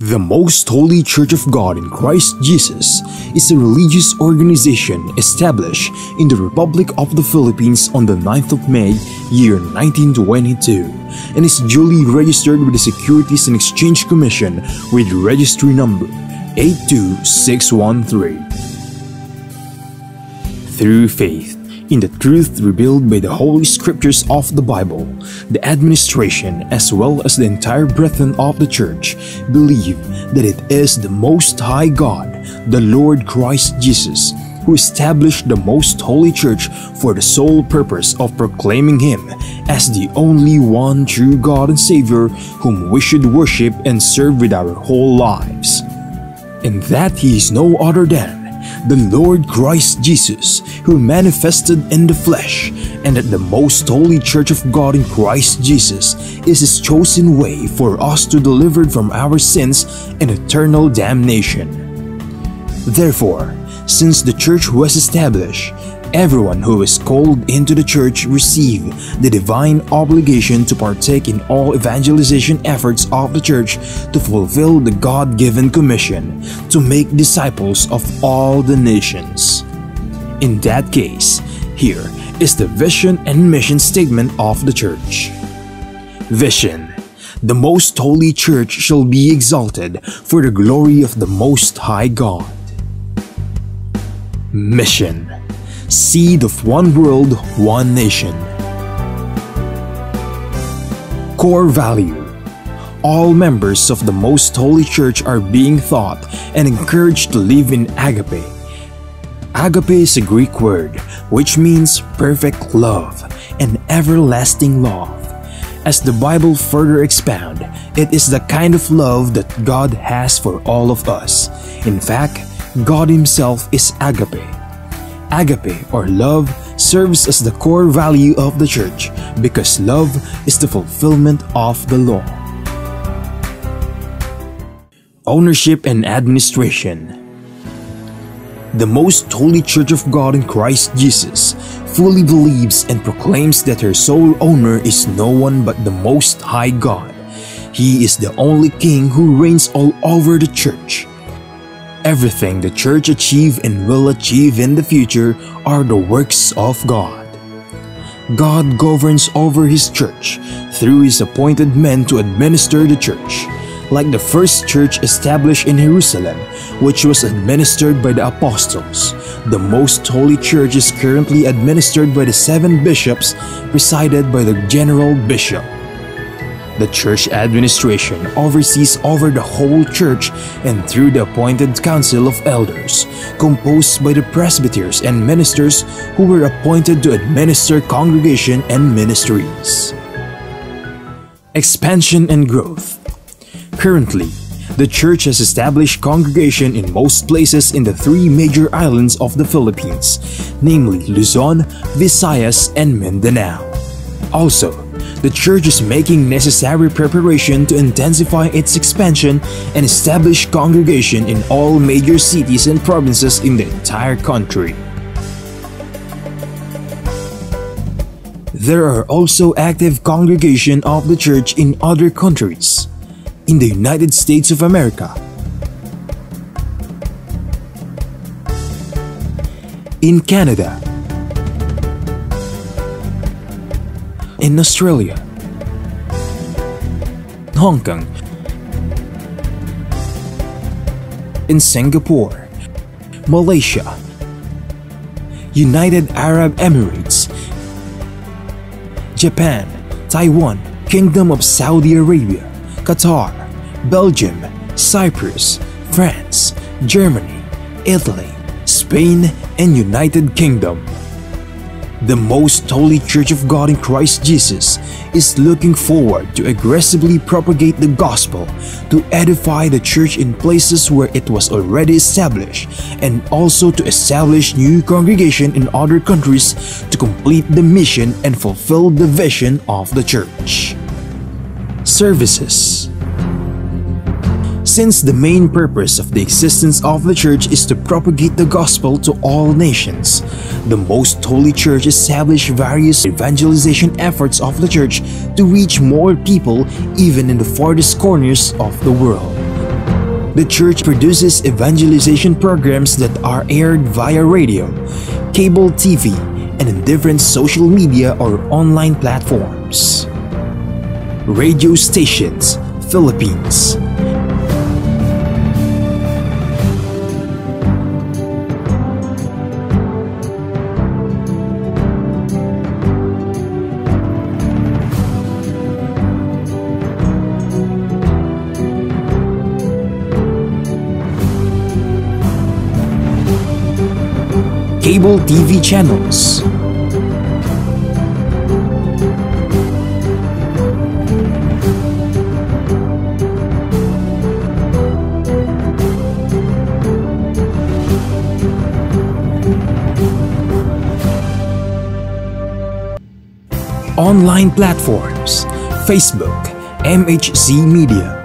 The Most Holy Church of God in Christ Jesus is a religious organization established in the Republic of the Philippines on the 9th of May, year 1922, and is duly registered with the Securities and Exchange Commission with registry number 82613. Through faith in the truth revealed by the Holy Scriptures of the Bible, the administration as well as the entire brethren of the Church believe that it is the Most High God, the Lord Christ Jesus, who established the Most Holy Church for the sole purpose of proclaiming Him as the only one true God and Savior whom we should worship and serve with our whole lives, and that He is no other than the Lord Christ Jesus, who manifested in the flesh, and that the Most Holy Church of God in Christ Jesus is His chosen way for us to deliver from our sins and eternal damnation. Therefore, since the Church was established, everyone who is called into the Church receive the divine obligation to partake in all evangelization efforts of the Church to fulfill the God-given commission to make disciples of all the nations. In that case, here is the vision and mission statement of the Church. Vision: the Most Holy Church shall be exalted for the glory of the Most High God. Mission: seed of one world, one nation. Core value: all members of the Most Holy Church are being taught and encouraged to live in agape. Agape is a Greek word which means perfect love and everlasting love. As the Bible further expounds, it is the kind of love that God has for all of us. In fact, God Himself is agape. Agape, or love, serves as the core value of the Church because love is the fulfillment of the law. Ownership and administration: the Most Holy Church of God in Christ Jesus fully believes and proclaims that her sole owner is no one but the Most High God. He is the only King who reigns all over the Church. Everything the Church achieve and will achieve in the future are the works of God. God governs over His Church through His appointed men to administer the Church. Like the first church established in Jerusalem, which was administered by the apostles, the Most Holy Church is currently administered by the 7 bishops, presided by the general bishop. The church administration oversees over the whole church and through the appointed council of elders, composed by the presbyters and ministers who were appointed to administer congregation and ministries. Expansion and growth: currently, the church has established congregation in most places in the 3 major islands of the Philippines, namely Luzon, Visayas, and Mindanao. Also, the church is making necessary preparation to intensify its expansion and establish congregation in all major cities and provinces in the entire country. There are also active congregation of the church in other countries. In the United States of America, in Canada, in Australia, Hong Kong, in Singapore, Malaysia, United Arab Emirates, Japan, Taiwan, Kingdom of Saudi Arabia, Qatar, Belgium, Cyprus, France, Germany, Italy, Spain, and United Kingdom. The Most Holy Church of God in Christ Jesus is looking forward to aggressively propagate the gospel, to edify the church in places where it was already established, and also to establish new congregation in other countries to complete the mission and fulfill the vision of the church. Services: since the main purpose of the existence of the church is to propagate the gospel to all nations, the Most Holy Church established various evangelization efforts of the church to reach more people even in the farthest corners of the world. The church produces evangelization programs that are aired via radio, cable TV, and in different social media or online platforms. Radio stations, Philippines. Cable TV channels. Online platforms, Facebook, MHC Media,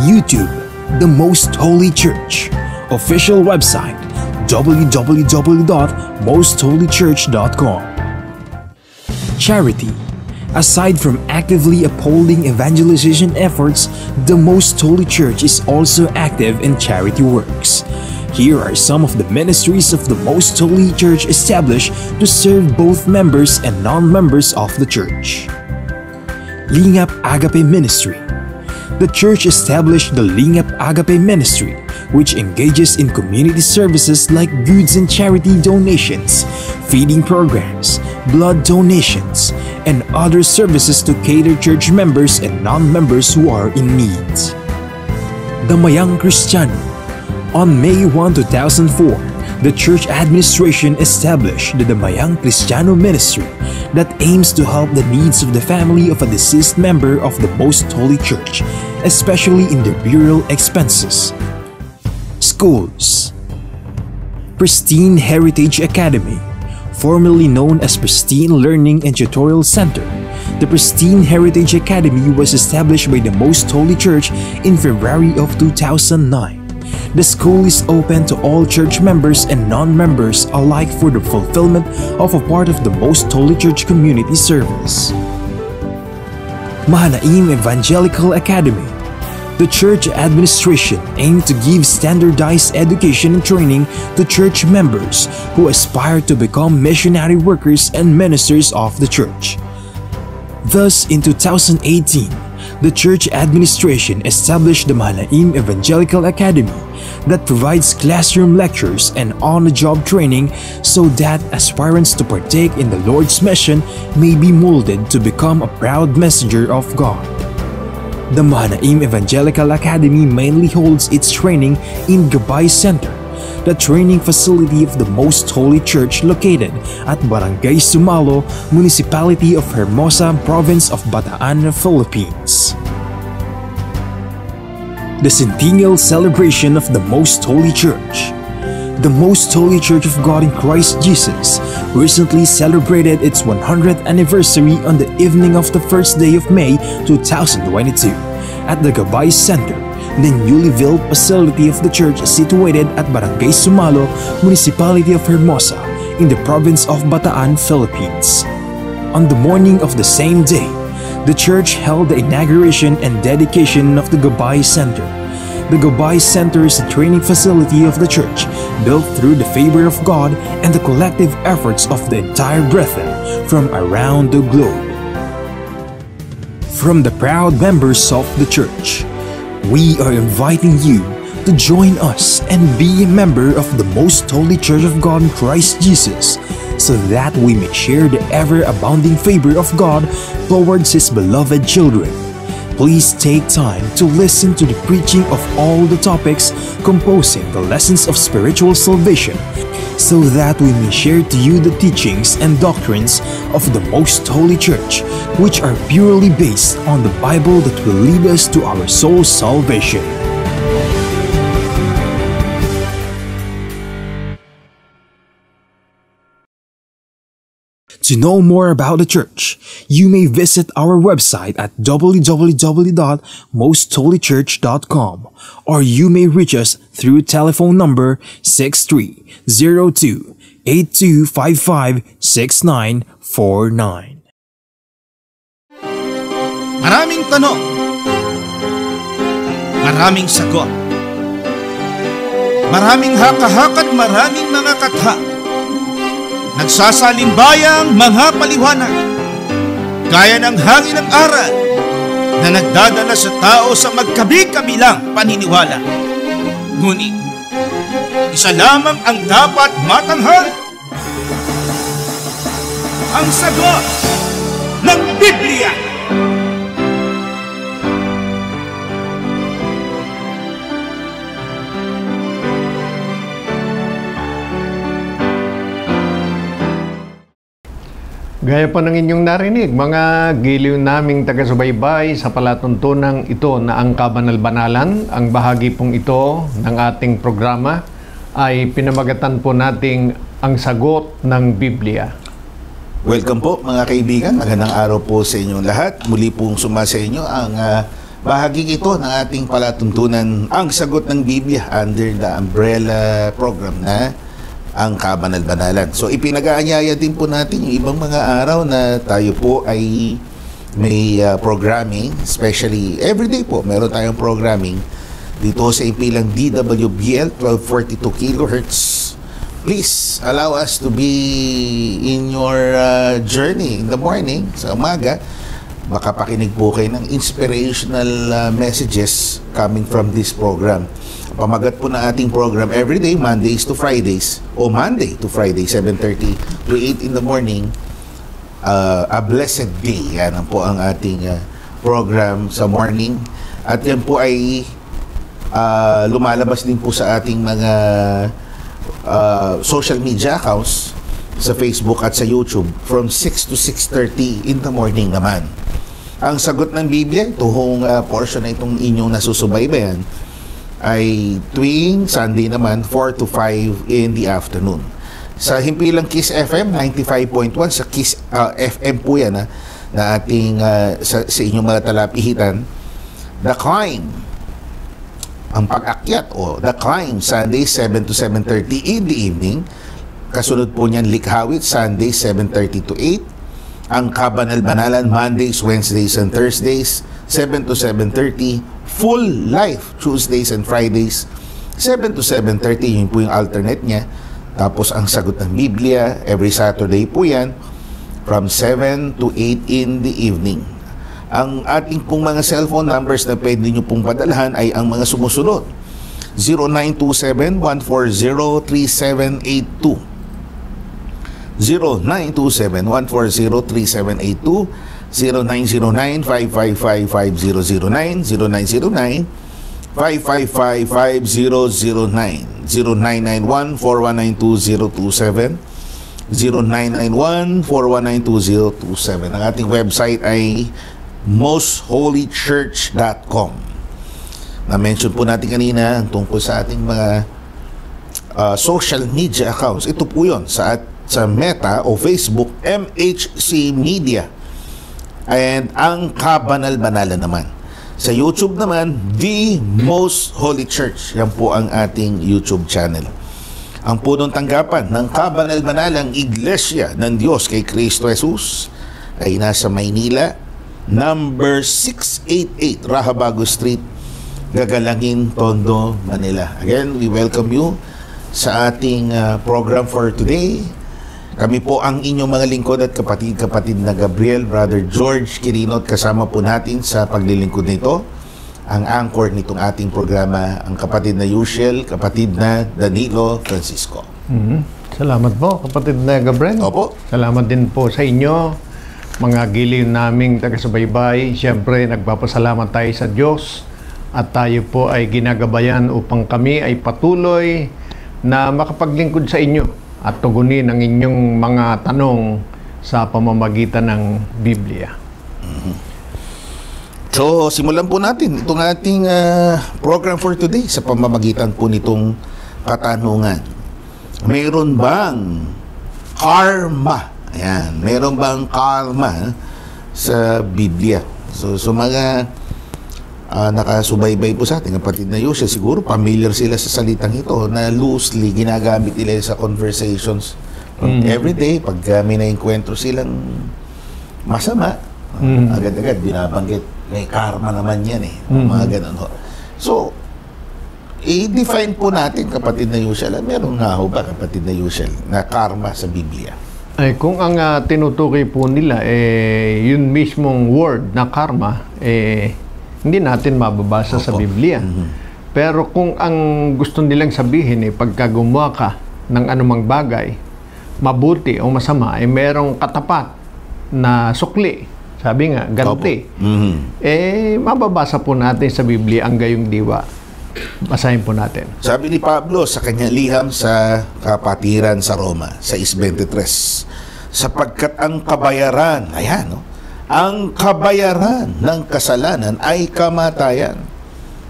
YouTube, The Most Holy Church, official website, www.mostholychurch.com. Charity. Aside from actively upholding evangelization efforts, the Most Holy Church is also active in charity works. Here are some of the ministries of the Most Holy Church established to serve both members and non-members of the church. Lingap Agape Ministry. The church established the Lingap Agape Ministry, which engages in community services like goods and charity donations, feeding programs, blood donations, and other services to cater church members and non-members who are in need. Damayang Kristiyano. On May 1, 2004, the church administration established the Damayang Kristiyano Ministry that aims to help the needs of the family of a deceased member of the Most Holy Church, especially in their burial expenses. Schools. Pristine Heritage Academy, formerly known as Pristine Learning and Tutorial Center. The Pristine Heritage Academy was established by the Most Holy Church in February of 2009. The school is open to all church members and non-members alike for the fulfillment of a part of the Most Holy Church community service. Mahanaim Evangelical Academy. The church administration aimed to give standardized education and training to church members who aspire to become missionary workers and ministers of the church. Thus, in 2018, the church administration established the Mahanaim Evangelical Academy that provides classroom lectures and on-the-job training so that aspirants to partake in the Lord's mission may be molded to become a proud messenger of God. The Mahanaim Evangelical Academy mainly holds its training in Gabay Center, the training facility of the Most Holy Church located at Barangay Sumalo, Municipality of Hermosa, Province of Bataan, Philippines. The Centennial Celebration of the Most Holy Church. The Most Holy Church of God in Christ Jesus recently celebrated its 100th anniversary on the evening of the first day of May 2022 at the Gabay Center, the newly built facility of the church situated at Barangay Sumalo, Municipality of Hermosa, in the province of Bataan, Philippines. On the morning of the same day, the church held the inauguration and dedication of the Gabay Center. The Gabay Center is a training facility of the church built through the favor of God and the collective efforts of the entire brethren from around the globe. From the proud members of the church, we are inviting you to join us and be a member of the Most Holy Church of God in Christ Jesus, so that we may share the ever-abounding favor of God towards His beloved children. Please take time to listen to the preaching of all the topics composing the lessons of spiritual salvation, so that we may share to you the teachings and doctrines of the Most Holy Church, which are purely based on the Bible that will lead us to our soul's salvation. To know more about the church, you may visit our website at www.mostholychurch.com, or you may reach us through telephone number 6302-8255-6949. Maraming tanong, Maraming sagot. Maraming haka-haka at maraming mga katha. Nagsasalimbayang mga paliwanag. Gaya ng hangin ng aral na nagdadala sa tao sa magkabi-kabilang paniniwala. Ngunit, isa lamang ang dapat matanghal. Ang sagot ng Biblia. Gaya po ng inyong narinig, mga giliw naming taga-subaybay sa palatuntunang ito na ang kabanal-banalan, ang bahagi pong ito ng ating programa ay pinamagatan po nating ang sagot ng Biblia. Welcome po mga kaibigan, magandang araw po sa inyong lahat. Muli pong sumasa inyo ang bahagi ito ng ating palatuntunan, ang sagot ng Biblia under the umbrella program na ang kabanal-banalan. So ipinag-aanyaya din po natin yung ibang mga araw na tayo po ay may programming, especially everyday po meron tayong programming dito sa impilang DWBL 1242 kHz. Please allow us to be in your journey in the morning, sa umaga. Baka pakinig po kayo ng inspirational messages coming from this program. Pamagat po na ating program everyday, Mondays to Fridays, o Monday to Friday, 7:30 to 8 in the morning. A blessed day, yan po ang ating program sa morning. At yan po ay lumalabas din po sa ating mga social media accounts sa Facebook at sa YouTube from 6 to 6:30 in the morning naman. Ang sagot ng Biblia, itong portion na itong inyong nasusubaybayan, ay tuwing Sunday naman 4 to 5 in the afternoon. Sa himpilang Kiss FM 95.1, sa Kiss FM po yan na ating sa inyong mga talapihitan. The Climb, ang pag-akyat o The Climb, Sunday 7 to 7:30 in the evening. Kasunod po niyan Likhawit, Sunday 7:30 to 8. Ang Kabanal-Banalan, Mondays, Wednesdays, and Thursdays 7 to 7:30. Full Life, Tuesdays and Fridays 7 to 7:30. Yun po yung alternate niya. Tapos ang sagot ng Biblia every Saturday po yan from 7 to 8 in the evening. Ang ating pong mga cellphone numbers na pwede nyo pong padalahan ay ang mga sumusunod: 0927-140-3782, 0927-140-3782, 0909-555-5009, 0909-555-5009, 0991-4192-027, 0991-4192-027. Ang ating website ay mostholychurch.com. Na-mention po natin kanina tungkol sa ating mga social media accounts. Ito po yun sa Meta o Facebook, MHC Media. And ang Kabanal-Banalan naman. Sa YouTube naman, The Most Holy Church. Yan po ang ating YouTube channel. Ang punong tanggapan ng Kabanal-Banalang Iglesia ng Diyos kay Kristo Jesus ay nasa Maynila, number 688 Rahabago Street, Gagalangin, Tondo, Manila. Again, we welcome you sa ating program for today. Kami po ang inyong mga lingkod at kapatid na Gabriel, Brother George Quirino, at kasama po natin sa paglilingkod nito ang anchor nitong ating programa, ang kapatid na Yushel, kapatid na Danilo Francisco. Salamat po, kapatid na Gabriel. Opo. Salamat din po sa inyo, mga giliw naming taga-subaybay. Siyempre, nagpapasalamat tayo sa Diyos at tayo po ay ginagabayan upang kami ay patuloy na makapaglingkod sa inyo at tugunin ang inyong mga tanong sa pamamagitan ng Biblia. So, simulan po natin itong ating program for today sa pamamagitan po nitong katanungan. Mayroon bang karma? Ayan, mayroon bang karma sa Biblia? So mga nakasubaybay po sa ating kapatid na Yosha, siguro familiar sila sa salitang ito na loosely ginagamit nila sa conversations everyday. Pag may na-enkwentro silang masama, agad-agad binabanggit, may karma naman yan mga ganun ho. So, i-define po natin, kapatid na Yushel. Meron nga ho ba, kapatid na Yushel, na karma sa Biblia? Ay, kung ang tinutukoy po nila, yun mismong word na karma, hindi natin mababasa sa Biblia. Pero kung ang gusto nilang sabihin, pagka gumawa ka ng anumang bagay, mabuti o masama, merong katapat na sukli. Sabi nga, ganti. Mababasa po natin sa Biblia ang gayong diwa. Basahin po natin. Sabi ni Pablo sa kanyang liham sa kapatiran sa Roma, sa 6:23, sapagkat ang kabayaran, ang kabayaran ng kasalanan ay kamatayan.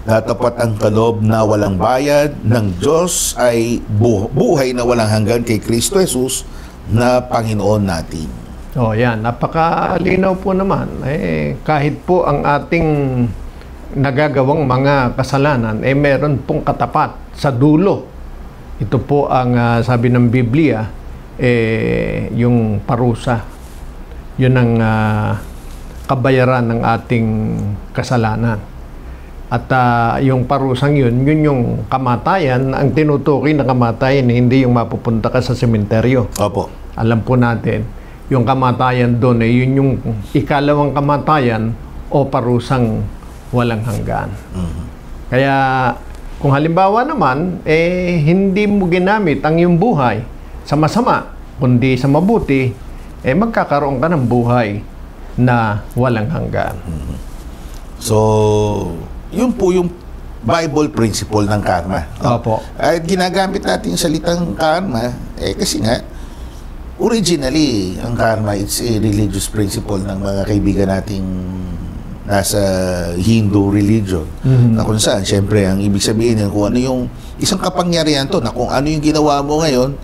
Natapat ang kaloob na walang bayad ng Diyos ay buhay na walang hanggan kay Kristo Jesus na Panginoon natin. Yan. Napakalinaw po naman. Kahit po ang ating nagagawang mga kasalanan, meron pong katapat sa dulo. Ito po ang sabi ng Biblia, yung parusa. Yun ang kabayaran ng ating kasalanan. At yung parusang yun yung kamatayan. Ang tinutukoy na kamatayan, hindi yung mapupunta ka sa sementeryo. Opo. Alam po natin, yung kamatayan doon, yun yung ikalawang kamatayan o parusang walang hanggan. Kaya kung halimbawa naman, hindi mo ginamit ang iyong buhay sa masama, kundi sa mabuti, magkakaroon ka ng buhay na walang hanggan. So, yun po yung Bible principle ng karma. Opo. At ginagamit natin yung salitang karma, kasi nga, originally, ang karma, it's a religious principle ng mga kaibigan nating nasa Hindu religion. Na kung saan, syempre, ang ibig sabihin yan, kung ano yung isang kapangyarihan to, na kung ano yung ginawa mo ngayon,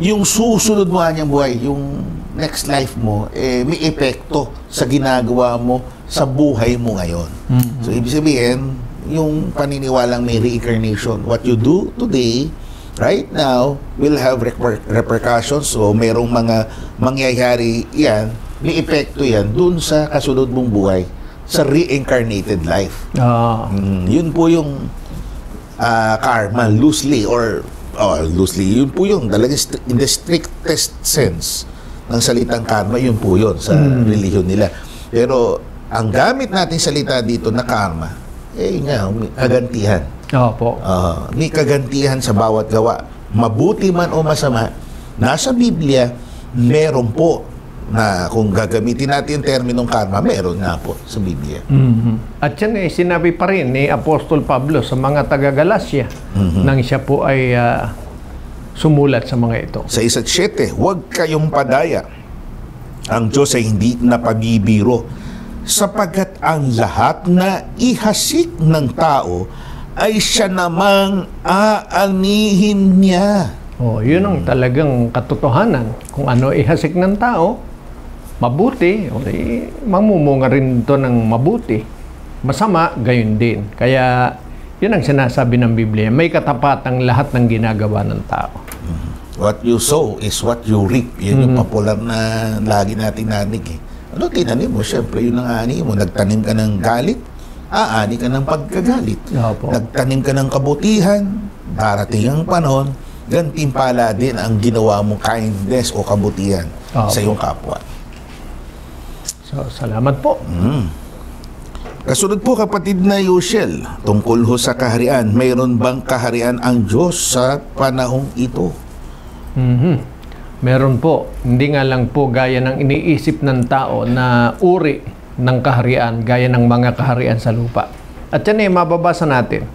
yung susunod mo kanyang buhay, yung next life mo, may epekto sa ginagawa mo sa buhay mo ngayon. So, ibig sabihin, yung paniniwalang may reincarnation. What you do today, right now, will have repercussions. So, merong mga mangyayari yan, may epekto yan dun sa kasunod mong buhay, sa reincarnated life. Yun po yung karma, loosely, yun po yung talagang in the strictest sense ng salitang karma, yun po yun sa relihiyon nila. Pero ang gamit natin salita dito na karma, may kagantihan. Opo. May kagantihan sa bawat gawa. Mabuti man o masama, nasa Biblia, meron po na kung gagamitin natin yung terminong karma, meron nga po sa Biblia. At yan sinabi pa rin ni Apostol Pablo sa mga taga-Galasya nang siya po ay sumulat sa mga ito. Sa 1:7, huwag kayong padaya. Ang Diyos ay hindi napabibiro, sapagkat ang lahat na ihasik ng tao ay siya namang aanihin niya. Yun ang talagang katotohanan. Kung ano ihasik ng tao, mabuti, mamumunga rin ito ng mabuti. Masama, gayon din. Kaya, yun ang sinasabi ng Biblia. May katapat ang lahat ng ginagawa ng tao. What you sow is what you reap. Yan yung popular na lagi nating narinig. Ano tinanim mo? Siyempre, yun ang ani mo. Nagtanim ka ng galit, aani ka ng pagkagalit. Opo. Nagtanim ka ng kabutihan, darating ang panahon, gantimpala din ang ginawa mong kindness o kabutihan sa iyong kapwa. So, salamat po. Kasunod po, kapatid na Yushel, tungkol ho sa kaharian, mayroon bang kaharian ang Diyos sa panahong ito? Meron po. Hindi nga lang po gaya ng iniisip ng tao na uri ng kaharian, gaya ng mga kaharian sa lupa. At yan mababasa natin.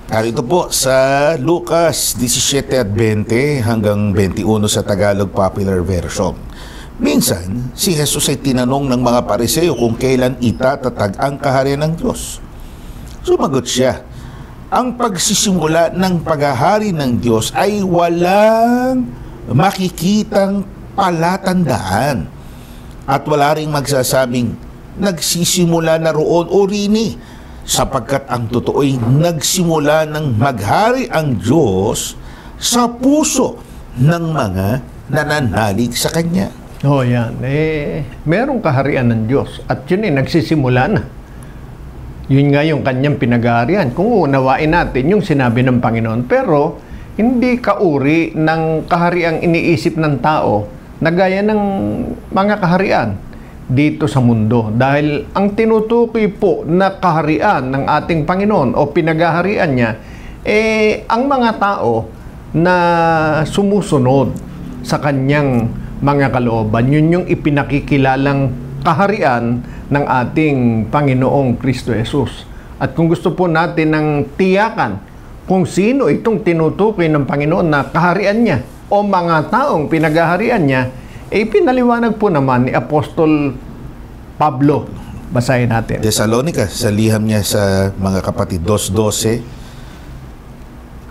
Narito po sa Lucas 17:20 hanggang 21 sa Tagalog Popular Version. Minsan, si Jesus ay tinanong ng mga Pariseo kung kailan itatatag ang kaharian ng Diyos. Sumagot siya, ang pagsisimula ng paghahari ng Diyos ay walang makikitang palatandaan at wala ring magsasabing nagsisimula na roon o rini, sapagkat ang totoo'y nagsimula ng maghari ang Diyos sa puso ng mga nananalig sa Kanya. Yan. Merong kaharian ng Diyos at yun nagsisimula na. Yun nga yung kanyang pinag-aarian. Kung unawain natin yung sinabi ng Panginoon. Pero, hindi kauri ng kahariang iniisip ng tao na gaya ng mga kaharian dito sa mundo. Dahil ang tinutukoy po na kaharian ng ating Panginoon o pinag-aharian niya, ang mga tao na sumusunod sa kanyang mga kalooban. Yun yung ipinakikilalang kaharian ng ating Panginoong Kristo Jesus. At kung gusto po natin ng tiyakan kung sino itong tinutukoy ng Panginoon na kaharian niya o mga taong pinag-aharian niya, pinaliwanag po naman ni Apostol Pablo. Basahin natin. Thessalonica, sa liham niya sa mga kapatid, 2:12,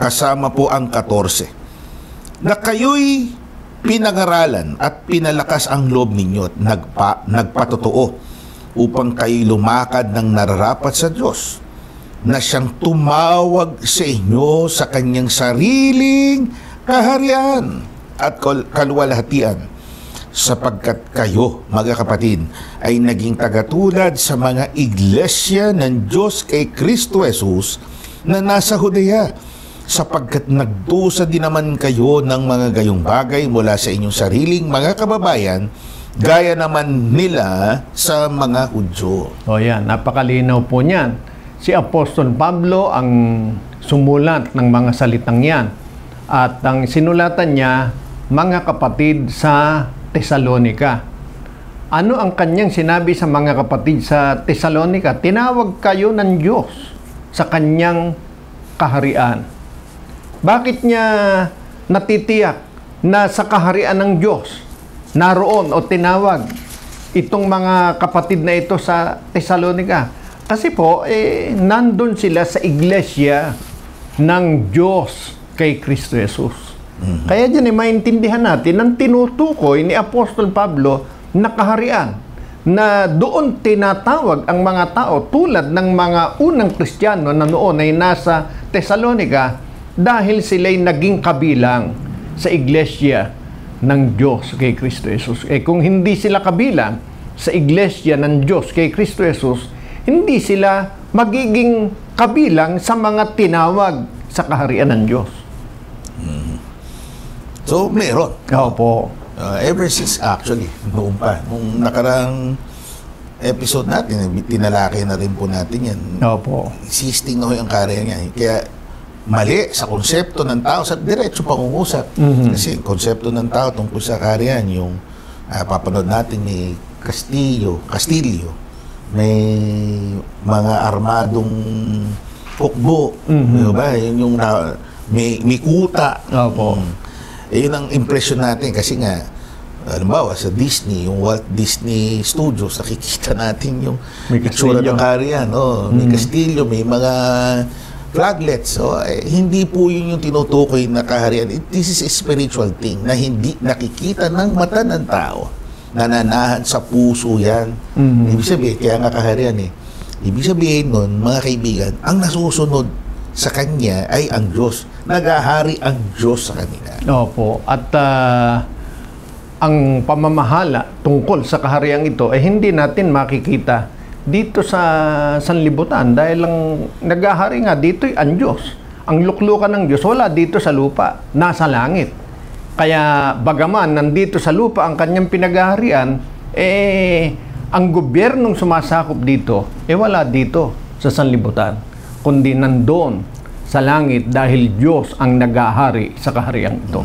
kasama po ang 14, na kayo'y pinag-aralan at pinalakas ang loob ninyo at nagpatotoo upang kayo'y lumakad ng nararapat sa Diyos, na siyang tumawag sa inyo sa kanyang sariling kaharian at kaluwalhatian, sapagkat kayo, mga kapatid, ay naging tagatulad sa mga iglesia ng Diyos kay Kristo Jesus na nasa Judea, sapagkat nagdusa din naman kayo ng mga gayong bagay mula sa inyong sariling mga kababayan, gaya naman nila sa mga Hudyo. O yan, napakalinaw po niyan. Si Apostol Pablo ang sumulat ng mga salitang yan. At ang sinulatan niya, mga kapatid sa Thessalonica. Ano ang kanyang sinabi sa mga kapatid sa Thessalonica? Tinawag kayo ng Diyos sa kanyang kaharian. Bakit niya natitiyak na sa kaharian ng Diyos naroon o tinawag itong mga kapatid na ito sa Thessalonica? Kasi po, nandun sila sa iglesia ng Diyos kay Kristo Jesus. Kaya dyan maintindihan natin ang tinutukoy ni Apostol Pablo na kaharian, na doon tinatawag ang mga tao tulad ng mga unang Kristiyano na noon ay nasa Thessalonica dahil sila'y naging kabilang sa iglesia ng Diyos kay Kristo Jesus. Kung hindi sila kabilang sa iglesia ng Diyos kay Kristo Jesus, hindi sila magiging kabilang sa mga tinawag sa kaharian ng Diyos. So, meron. Opo. Ever since actually, noong nakarang episode natin, tinalakay na rin po natin yan. Opo. Existing na ho yung kaharian niya. Kaya, mali sa konsepto ng tao, sa diretso pangungusap. Kasi konsepto ng tao tungkol sa kaharian, yung papanood natin ni Castillo, may mga armadong hukbo, diba? Yung may kuta. Opo. Yun ang impression natin kasi nga, halimbawa sa Disney, yung Walt Disney Studios, nakikita natin yung itsura ng kaharian. May kastilyo, may mga flaglets. So, hindi po yun yung tinutukoy na kaharian. This is a spiritual thing na hindi nakikita ng mata ng tao. Nananahan sa puso yan. Ibig sabihin, kaya nga kaharian Ibig sabihin nun, mga kaibigan, ang nasusunod sa kanya ay ang Diyos. Nagahari ang Diyos sa kanila. Opo. At ang pamamahala tungkol sa kahariang ito ay hindi natin makikita dito sa sanlibutan dahil ang nagahari nga dito ay ang Diyos. Ang luklukan ng Diyos wala dito sa lupa, nasa langit. Kaya bagaman nandito sa lupa ang kanyang pinag-aharian, ang gobyernong sumasakop dito, wala dito sa sanlibutan, kundi nandoon sa langit dahil Diyos ang nag-ahari sa kahariang ito.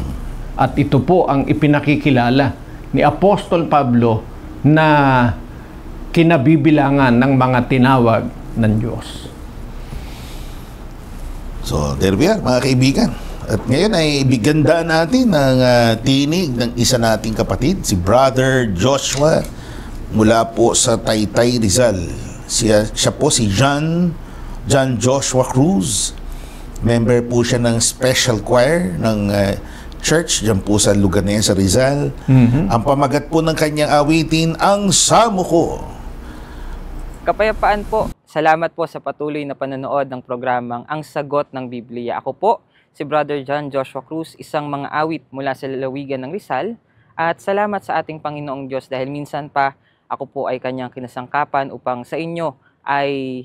At ito po ang ipinakikilala ni Apostol Pablo na kinabibilangan ng mga tinawag ng Diyos. So, there we are, mga kaibigan. At ngayon ay bigandaan natin ng tinig ng isa nating kapatid, si Brother Joshua, mula po sa Taytay, Rizal. Siya po si John Joshua Cruz. Member po siya ng special choir ng church dyan po sa lugar na yan sa Rizal. Ang pamagat po ng kanyang awitin, Ang Samo Ko. Kapayapaan po. Salamat po sa patuloy na panonood ng programang Ang Sagot ng Biblia. Ako po, si Brother John Joshua Cruz, isang mga awit mula sa lalawigan ng Rizal. At salamat sa ating Panginoong Diyos dahil minsan pa ako po ay kanyang kinasangkapan upang sa inyo ay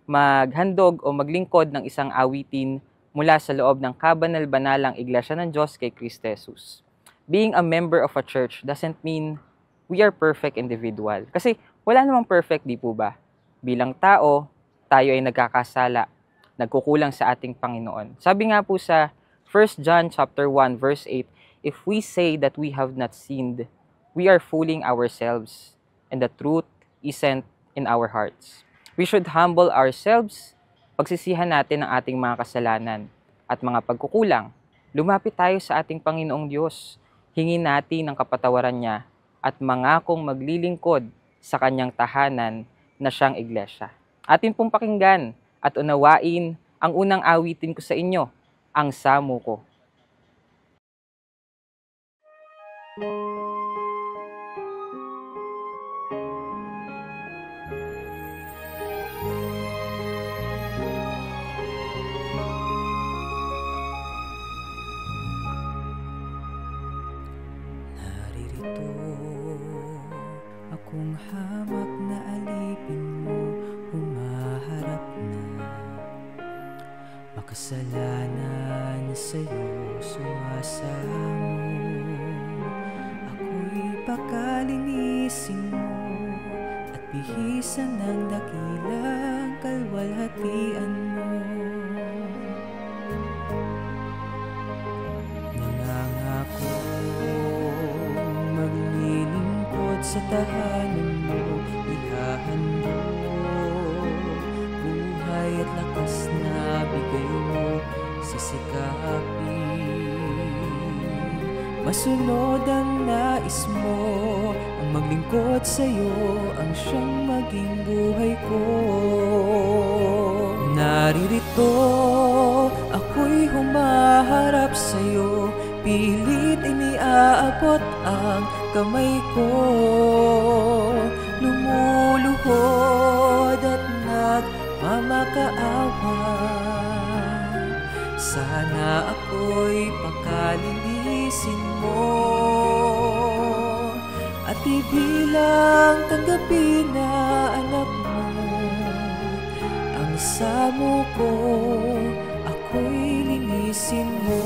maghandog o maglingkod ng isang awitin mula sa loob ng kabanal-banalang Iglesia ng Diyos kay Kristo Jesus. Being a member of a church doesn't mean we are perfect individual. Kasi wala namang perfect, di po ba? Bilang tao, tayo ay nagkakasala, nagkukulang sa ating Panginoon. Sabi nga po sa 1 John chapter 1 verse 8, if we say that we have not sinned, we are fooling ourselves, and the truth isn't in our hearts. We should humble ourselves, pagsisihan natin ang ating mga kasalanan at mga pagkukulang. Lumapit tayo sa ating Panginoong Diyos, hingin natin ang kapatawaran niya at mangakong maglilingkod sa kanyang tahanan na siyang iglesia. Atin pong pakinggan at unawain ang unang awitin ko sa inyo, ang Samo Ko. Akong hamak na alipin mo, humaharap na. Makasalanan sa'yo sumasamo. Ako'y pakalinisin mo at bihisan ng dakilang kalwalhatian mo. Nangangako sa tahanan mo, ihahandog buhay at lakas na bigay mo, sisikapin. Masunod ang nais mo, ang maglingkod sa'yo, ang siyang maging buhay ko. Naririto, ako'y humaharap sa'yo, pilit iniaabot ang kamay ko. Lumuluhod at nagmamakaawa, sana ako'y pakalinisin mo at ibilang tanggapin na anak mo. Ang samo ko, ako'y linisin mo.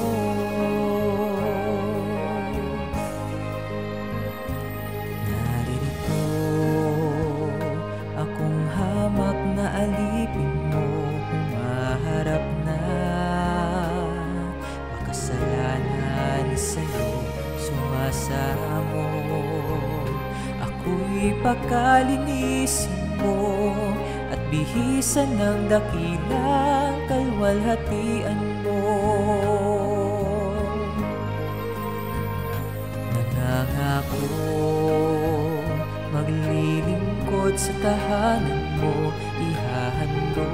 Alipin mo, humaharap na. Makasalanan sa'yo sumasamo. Ako'y pakalinisin mo at bihisan ng dakilang kalwalhatian mo. Nangangako maglilingkod sa tahanan mo, ihahandog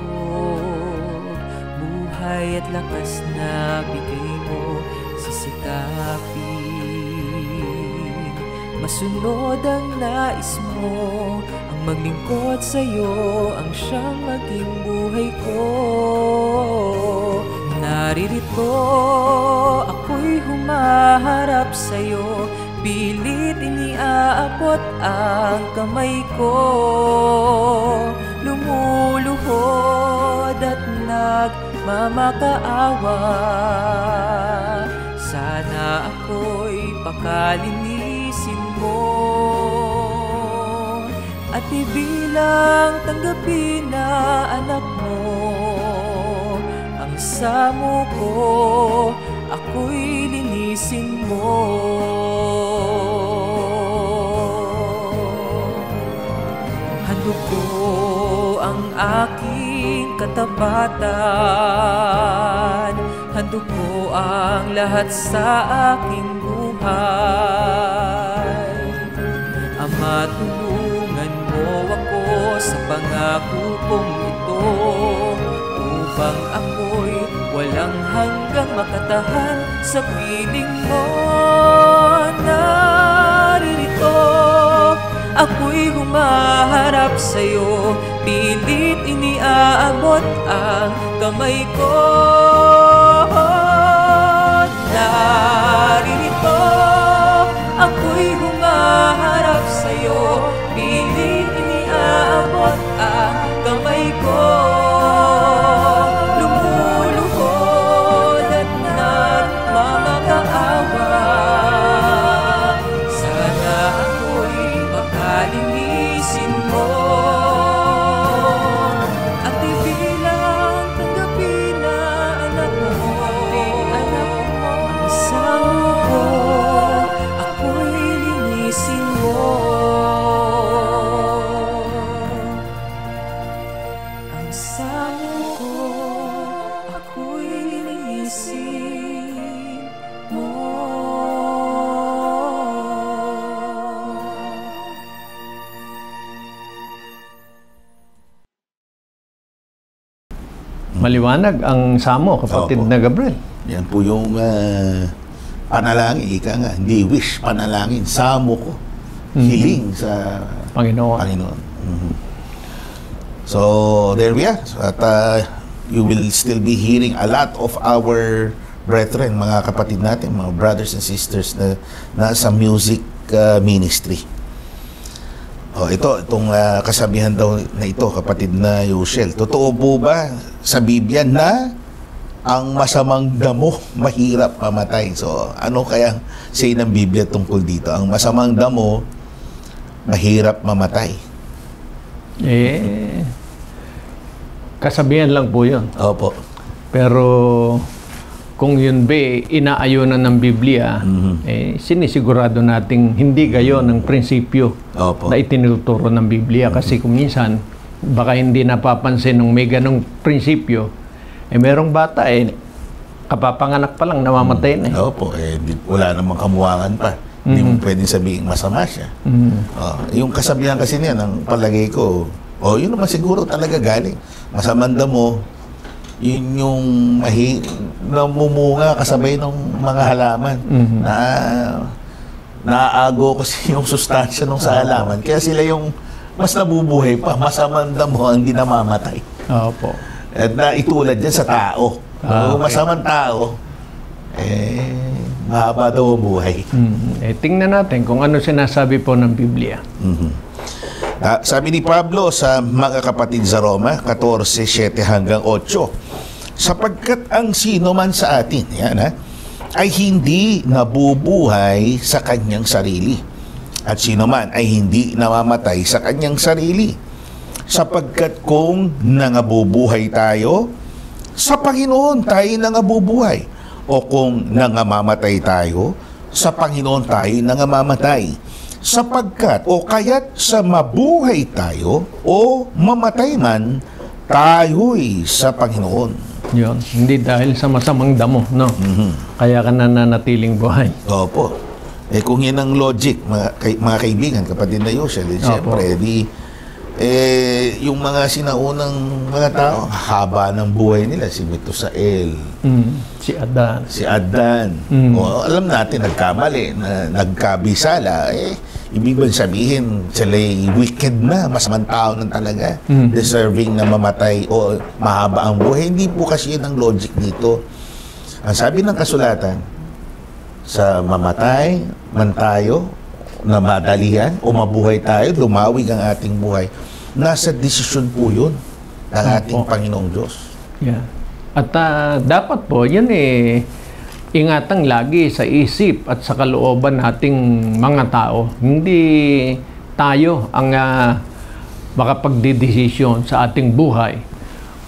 buhay at lakas na bigay mo, sisikapin. Masunod ang nais mo, ang maglingkod sa'yo, ang siyang maging buhay ko. Naririto, ako'y humaharap sa'yo, pilit iniaabot ang kamay ko. Lumuluhod at nagmamakaawa, sana ako'y pakalinisin mo at ibilang tanggapin na anak mo. Ang samo ko, ako'y linisin mo. Handog ko ang aking katapatan, handog ko ang lahat sa aking buhay. Ama, tulungan mo ako sa pangako kong ito, upang ako'y walang hanggang makatahan sa piling mo. Naririto, ako'y humaharap sa'yo, pilit iniaabot ang kamay ko. Naririto, ako'y humaharap sa'yo, pilit iniaabot ang kamay ko. Maliwanag ang samo, kapatid Opo. na Gabriel. Yan po yung panalangin, ika nga, hindi wish, panalangin, samo ko, hiling sa Panginoon. Panginoon. So, there we are. So, at you will still be hearing a lot of our brethren, mga kapatid natin, mga brothers and sisters na nasa music ministry. Itong kasabihan daw na ito, kapatid na Yushel. Totoo po ba sa Biblia na ang masamang damo mahirap mamatay? So, ano kaya say ng Biblia tungkol dito? Ang masamang damo mahirap mamatay. Kasabihan lang po yun. Opo. Pero kung yun ba inaayunan ng Biblia, sinisigurado nating hindi gayon ang prinsipyo Opo. na itinuturo ng Biblia. Kasi kung minsan, baka hindi napapansin ng may ganong prinsipyo, merong bata kapapanganak pa lang, namamatay na. Opo, wala namang kamuwangan pa. Hindi mo pwedeng sabihin masama siya. Yung kasabihan kasi niya, ng palagay ko, yun naman siguro talaga galing. Masamang damo, yun yung namumunga kasabay ng mga halaman na naaago kasi yung sustansya ng sa halaman. Kaya sila yung mas nabubuhay pa. Masamang damo ang hindi namamatay. Opo. At naitulad yan sa tao. Kung masamang tao, mahaba daw ang buhay. Tingnan natin kung ano sinasabi po ng Biblia. Sabi ni Pablo sa mga kapatid sa Roma, 14:7 hanggang 8, sapagkat ang sino man sa atin ay hindi nabubuhay sa kanyang sarili, at sino man ay hindi namamatay sa kanyang sarili. Sapagkat kung nangabubuhay tayo, sa Panginoon tayo nangabubuhay. O kung nangamamatay tayo, sa Panginoon tayo nangamamatay. Sapagkat o kaya't sa mabuhay tayo o mamatay man, tayo'y sa Panginoon. Yun. Hindi dahil sa masamang damo, no? Kaya ka nananatiling buhay. Opo. Kung yan ang logic, mga kaibigan, kapatid na Yushel, siyempre, yung mga sinaunang mga tao, haba ng buhay nila, si Metusael, si Adan. Alam natin, nagkamali, nagkabisala, ibig bang sabihin, sila'y wicked na, masamang tao na talaga, deserving na mamatay o mahaba ang buhay. Hindi po kasi yun ang logic dito. Ang sabi ng kasulatan, sa mamatay man tayo, na madalian o mabuhay tayo, dumawig ang ating buhay. Nasa desisyon po yun ng ating Panginoong Diyos. Yeah. At dapat po, yan ingatang lagi sa isip at sa kalooban nating mga tao. Hindi tayo ang makapagdedesisyon sa ating buhay,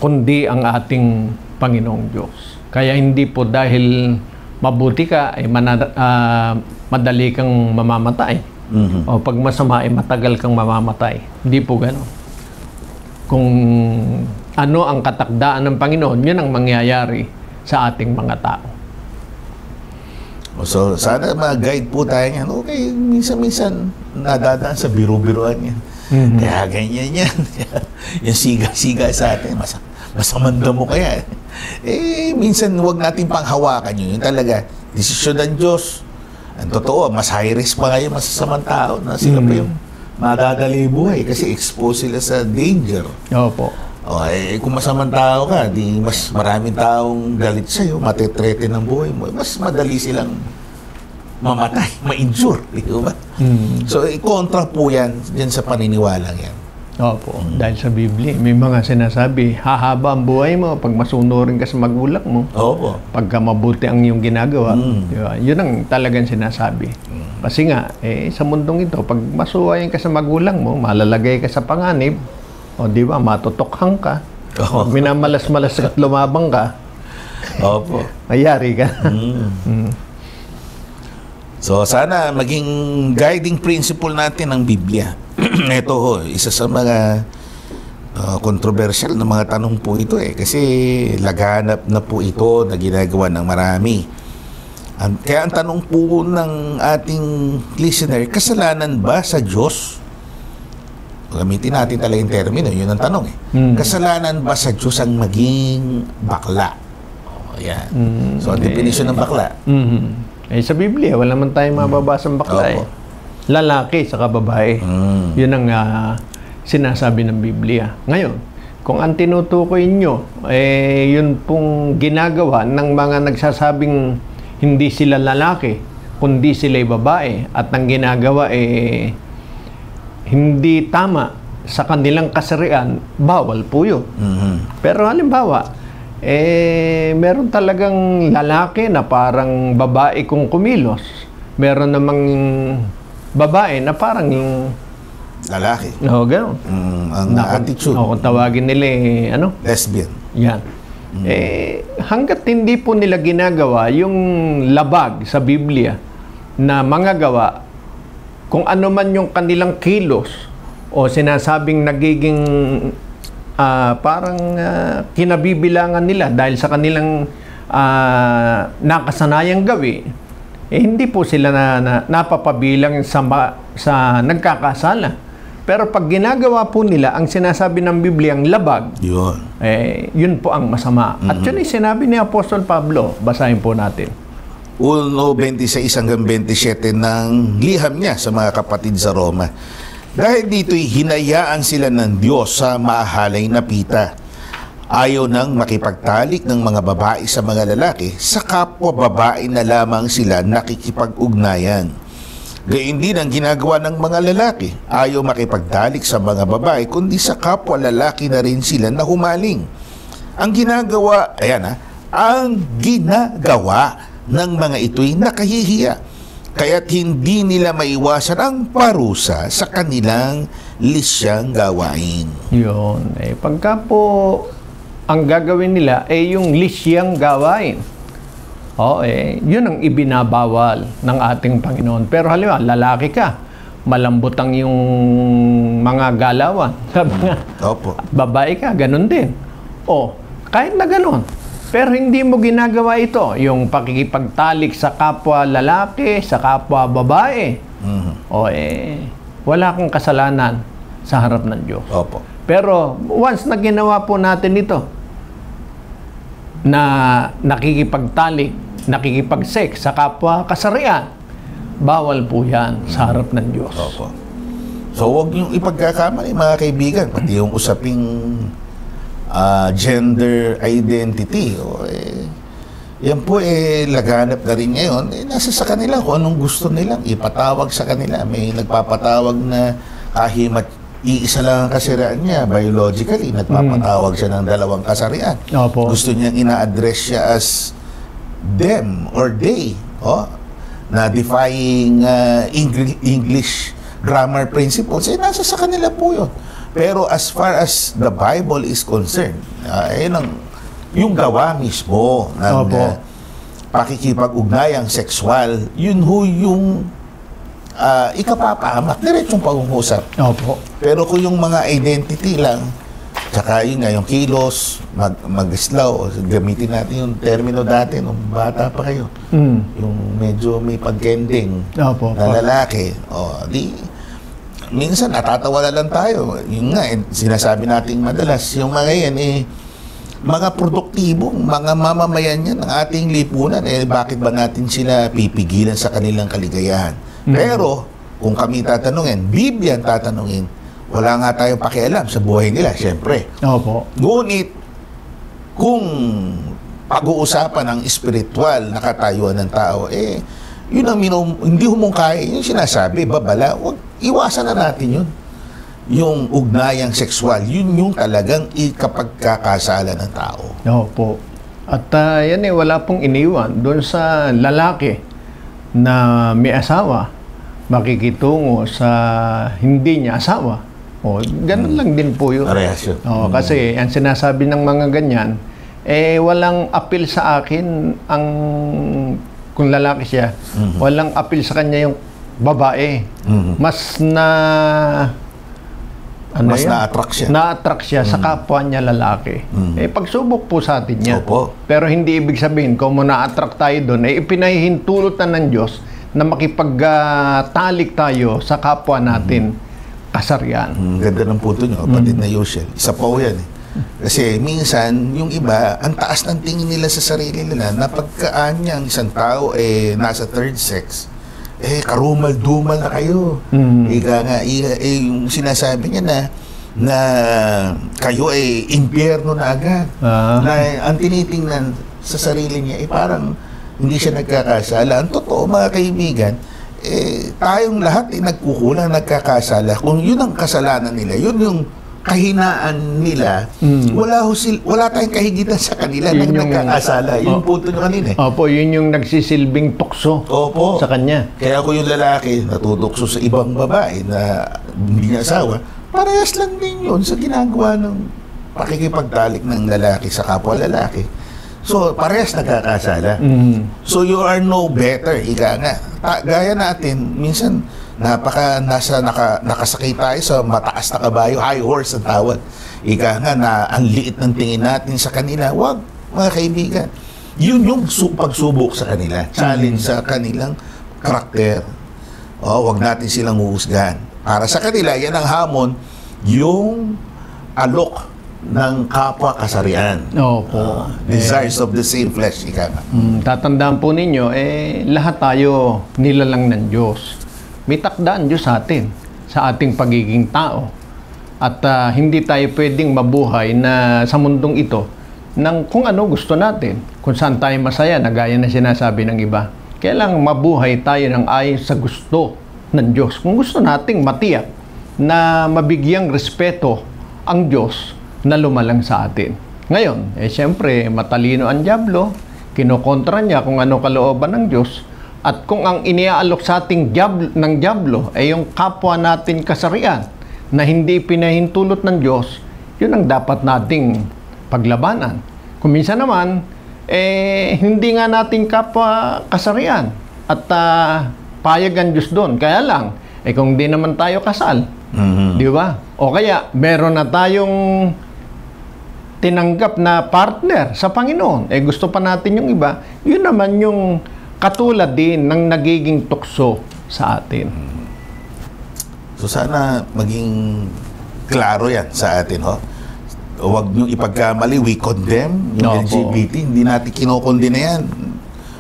kundi ang ating Panginoong Diyos. Kaya hindi po dahil mabuti ka, madali kang mamamatay. O pag masama, matagal kang mamamatay. Hindi po gano'n. Kung ano ang katakdaan ng Panginoon, yun ang mangyayari sa ating mga tao. So, sana mag-guide po tayo yan. Okay, minsan-minsan nadadaan sa biro-biroan yan. Kaya ganyan yan. Yung siga-siga sa atin, masamanda mo kaya. Minsan huwag natin panghawakan yun. Yung talaga, desisyon ng Diyos. Ang totoo, mas high risk pa ngayon masasamang tao na sila pa yung madadali buhay kasi exposed sila sa danger. Opo. Kung masamang tao ka, di mas maraming taong galit sa'yo, matetrete ng buhay mo, mas madali silang mamatay, ma-injure. Di ba? So, kontra po yan dyan sa paniniwalang yan. Opo. Dahil sa Biblia, may mga sinasabi, hahaba ang buhay mo pag masunurin ka sa magulang mo. Opo. Pagka mabuti ang iyong ginagawa. Diba? Yun ang talagang sinasabi. Kasi nga, sa mundong ito, pag masuwayan ka sa magulang mo, malalagay ka sa panganib, o di ba, matutokhang ka. Pag minamalas-malas at lumabang ka, opo, mayari ka. So, sana maging guiding principle natin ang Biblia. Ito isa sa mga controversial na mga tanong po ito kasi laganap na po ito na ginagawa ng marami. Kaya ang tanong po ng ating listener, kasalanan ba sa Diyos gamitin natin talaga yung termino, yun ang tanong eh. Kasalanan ba sa Diyos ang maging bakla? Yan. So, ang definition ng bakla. Eh, sa Biblia, wala man tayong mababasang bakla eh. Lalaki sa babae. Yun ang sinasabi ng Biblia. Ngayon, kung ang tinutukoy nyo, eh, yun pong ginagawa ng mga nagsasabing hindi sila lalaki, kundi sila'y babae, at ang ginagawa eh hindi tama sa kanilang kasarian, bawal po yun. Pero halimbawa, meron talagang lalaki na parang babae kung kumilos. Meron namang babae na parang lalaki. Oo, gano'n. Ang attitude. Kung tawagin nila lesbian. Yan. Hanggat hindi po nila ginagawa yung labag sa Biblia na mga gawa, kung ano man yung kanilang kilos o sinasabing nagiging parang kinabibilangan nila dahil sa kanilang nakasanayang gawi, hindi po sila napapabilang sa nagkakasala. Pero pag ginagawa po nila ang sinasabi ng Biblia ang labag, yun po ang masama. At yun ay sinabi ni Apostol Pablo. Basahin po natin. 1:26 hanggang 27 ng liham niya sa mga kapatid sa Roma. Dahil dito'y hinayaan sila ng Diyos sa mahalay na pita. Ayaw nang makipagtalik ng mga babae sa mga lalaki, sa kapwa babae na lamang sila nakikipag-ugnayan. Gayun din ang ginagawa ng mga lalaki. Ayaw makipagtalik sa mga babae, kundi sa kapwa lalaki na rin sila na humaling. Ang ginagawa ng mga ito'y nakahihiya. Kaya't hindi nila maiwasan ang parusa sa kanilang lisyang gawain. Yun. Pagka po ang gagawin nila ay yung lisyang gawain, yun ang ibinabawal ng ating Panginoon. Pero halimbawa, lalaki ka, malambot ang yung mga galawan. Babae ka, ganun din. Kahit na ganun. Pero hindi mo ginagawa ito, yung pakikipagtalik sa kapwa lalaki, sa kapwa babae. Wala kang kasalanan sa harap ng Diyos. Pero once na ginawa po natin ito, na nakikipagtalik, nakikipag-sex sa kapwa kasarian, bawal po yan sa harap ng Diyos. So huwag niyong ipagkakamali mga kaibigan, pati yung usaping gender identity. Yan po laganap na rin ngayon. Nasa sa kanila kung anong gusto nilang ipatawag sa kanila. May nagpapatawag na kahit iisa lang ang kasarian niya, biologically, nagpapatawag siya ng dalawang kasarian. Gusto niyang ina-address siya as them or they, na defying English grammar principles. Nasa sa kanila po yun. Pero as far as the Bible is concerned, yung gawa mismo ng pakikipag-ugnayang sexual, yun yung ikapapahamak, diretsong pag-uusap. Pero kung yung mga identity lang, tsaka yun nga, yung kilos, mag-islaw, gamitin natin yung termino dati nung bata pa kayo. Yung medyo may pagkending na lalaki. Minsan natatawa na lang tayo. Yung nga, sinasabi natin madalas, yung mga yan mga produktibong, mga mamamayan yan ng ating lipunan. Bakit ba natin sila pipigilan sa kanilang kaligayahan? Pero, kung kami tatanungin, Biblia ang tatanungin, wala nga tayong pakialam sa buhay nila, syempre. Ngunit, kung pag-uusapan ng spiritual na katayuan ng tao, yun ang hindi humungkay, yung sinasabi, babala, iwasan na natin yun. Yung ugnayang sexual, yun yung talagang ikapagkakasala ng tao. At yan wala pong iniwan doon sa lalaki na may asawa, makikitungo sa hindi niya asawa. Ganun lang din po yun. Kasi ang sinasabi ng mga ganyan, walang appeal sa akin kung lalaki siya, walang appeal sa kanya yung babae. Mas na-attract siya sa kapwa niya lalaki. Pagsubok po sa atin yan. Pero hindi ibig sabihin, kung na-attract tayo doon, ipinahihintulot na ng Diyos na makipagtalik tayo sa kapwa natin. kasarian. Ganda ng punto nyo, kapatid na Yoshel. Isa po yan eh. Kasi minsan, yung iba, ang taas ng tingin nila sa sarili nila na pagkaan niya ang isang tao nasa third sex, karumal-dumal na kayo. Ika nga, yung sinasabi niya na kayo impyerno na agad. Na ang tinitingnan sa sarili niya, parang hindi siya nagkakasala. Ang totoo, mga kaibigan, tayong lahat nagkukulang, nagkakasala. Kung yun ang kasalanan nila, yun yung kahinaan nila, wala tayong kahigitan sa kanila na nagkakasala. Yung punto nyo kanina. Opo, yun yung nagsisilbing tukso sa kanya. Kaya kung yung lalaki natutukso sa ibang babae na hindi niya asawa, parehas lang din yun sa ginagawa ng pakikipagtalik ng lalaki sa kapwa lalaki. So, parehas nagkakasala. So, you are no better. Ika nga. Gaya natin, minsan, nakasakay tayo sa mataas na kabayo, high horse ang tawag. Ika nga na ang liit ng tingin natin sa kanila. Wag, mga kaibigan. Yun yung pagsubok sa kanila. Challenge sa kanilang karakter. Wag natin silang uhusgahan. Para sa kanila, yan ang hamon, yung alok ng kapwa kasarian. Opo. Desires of the same flesh. Ika nga. Tatandaan po ninyo, lahat tayo nilalang ng Diyos. May takdaan Diyos sa atin, sa ating pagiging tao. At hindi tayo pwedeng mabuhay na sa mundong ito ng kung ano gusto natin, kung saan tayo masaya, na gaya na sinasabi ng iba. Kailangang mabuhay tayo ng ayon sa gusto ng Diyos. Kung gusto nating matiyak na mabigyang respeto ang Diyos na lumalang sa atin. Ngayon, siyempre, matalino ang dyablo, kinokontra niya kung ano kalooban ng Diyos. At kung ang iniaalok sa ating ng dyablo ay yung kapwa natin kasarian na hindi pinahintulot ng Diyos, yun ang dapat nating paglabanan. Kung minsan naman, hindi nga nating kapwa kasarian at payag ang Diyos doon. Kaya lang, kung di naman tayo kasal, di ba? O kaya, meron na tayong tinanggap na partner sa Panginoon. Gusto pa natin yung iba, yun naman yung katulad din ng nagiging tukso sa atin. So sana maging klaro yan sa atin, Huwag nyo ipagkamali, we condemn yung LGBT. Hindi natin kinokondena yan.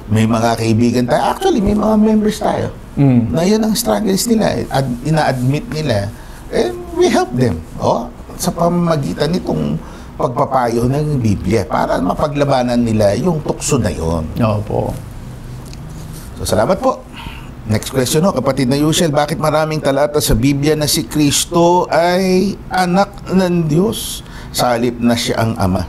May mga kaibigan tayo. Actually, may mga members tayo. Na yun ang struggles nila. Ina-admit nila. And we help them. Sa pamamagitan nitong pagpapayo ng Biblia para mapaglabanan nila yung tukso na yun. Opo. So, salamat po. Next question, kapatid na Yushel, bakit maraming talata sa Biblia na si Kristo ay anak ng Diyos sa halip na siya ang Ama?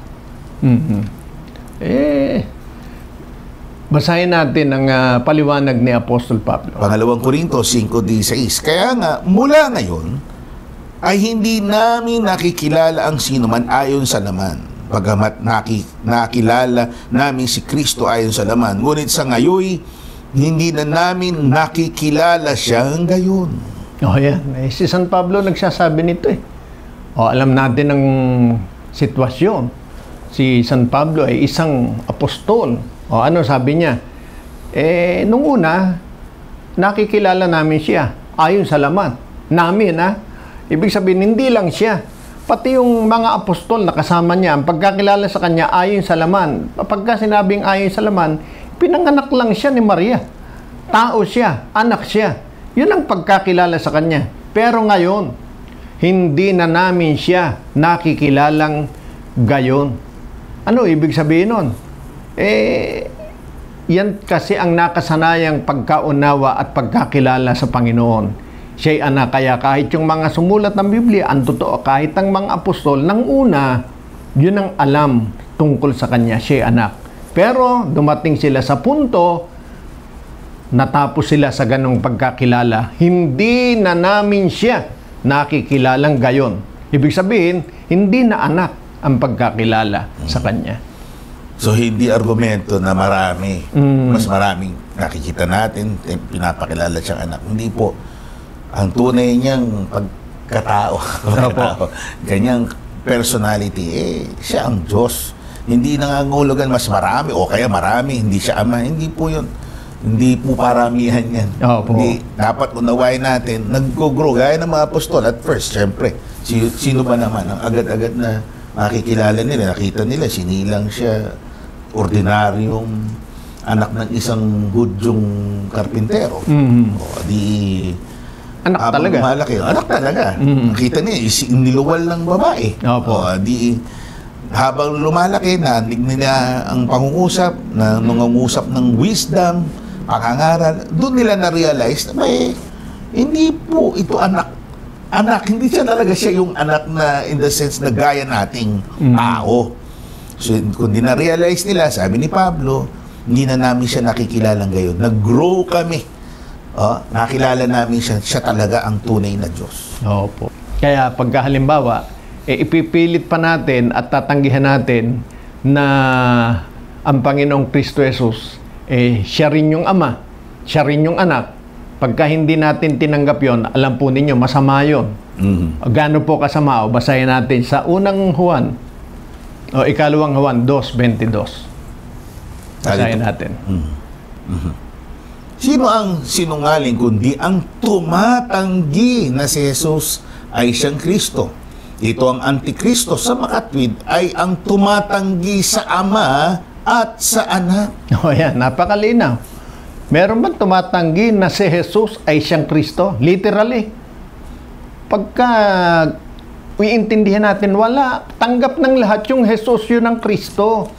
Basahin natin ang paliwanag ni Apostol Pablo. Pangalawang Korinto 5:16. Kaya nga, mula ngayon, ay hindi namin nakikilala ang sinuman ayon sa laman. Bagamat nakilala namin si Kristo ayon sa laman. Ngunit sa ngayon, hindi na namin nakikilala siyang gayon. Yan. Si San Pablo nagsasabi nito alam natin ang sitwasyon. Si San Pablo ay isang apostol. Ano sabi niya? Nung una, nakikilala namin siya ayon sa laman. Namin, Ibig sabihin, hindi lang siya. Pati yung mga apostol na kasama niya, ang pagkakilala sa kanya ayon sa laman. Pagka sinabing ayon sa laman, pinanganak lang siya ni Maria. Tao siya, anak siya. Yun ang pagkakilala sa kanya. Pero ngayon, hindi na namin siya nakikilalang gayon. Ano ibig sabihin nun? Yan kasi ang nakasanayang pagkaunawa at pagkakilala sa Panginoon. Siya'y anak, kaya kahit yung mga sumulat ng Biblia, ang totoo, kahit ang mga apostol, nang una, yun ang alam tungkol sa kanya, siya'y anak. Pero dumating sila sa punto, natapos sila sa ganong pagkakilala, hindi na namin siya nakikilalang gayon. Ibig sabihin, hindi na anak ang pagkakilala sa kanya. So, hindi argumento na marami, mas maraming nakikita natin, pinapakilala siyang anak. Hindi po. Ang tunay niyang pagkatao, ganyang personality, siya ang Diyos. Hindi nangangulugan mas marami o kaya marami, hindi siya ama. Hindi po yun. Hindi po paramihan yan. Opo. Hindi, dapat unawain natin, nag-grow, gaya ng mga apostol at first, syempre, sino ba naman, ang agad-agad na makikilala nila, nakita nila, sinilang siya, ordinaryong anak ng isang Hudyong karpintero. O, di... Anak talaga. Malaki, anak talaga. Nakita niya, niluwal ng babae. Opo. O, di... Habang lumalaki, narinig nila ang pangungusap, na nangungusap ng wisdom, pangangaral, doon nila na-realize na hindi po ito anak, hindi siya talaga siya yung anak na in the sense na gaya nating tao. So, kung di na-realize nila, sabi ni Pablo, hindi na namin siya nakikilala ngayon. Nag-grow kami. Nakilala namin siya talaga ang tunay na Diyos. Opo. Kaya pagka halimbawa, ipipilit pa natin at tatanggihan natin na ang Panginoong Kristo Jesus, siya rin yung Ama, siya rin yung Anak. Pagka hindi natin tinanggap yon, alam po ninyo, masama yun. Gaano po kasama? Basahin natin sa unang Juan, o ikalawang Juan 2:22. Basahin natin. Sino ang sinungaling kundi ang tumatanggi na si Jesus ay siyang Kristo? Ito ang Antikristo sa makatwid ay ang tumatanggi sa Ama at sa Anak. O yan, napakalinaw. Meron bang tumatanggi na si Jesus ay siyang Kristo? Literally. Pagka iintindihan natin, wala. Tanggap ng lahat yung Jesus yun ang Kristo.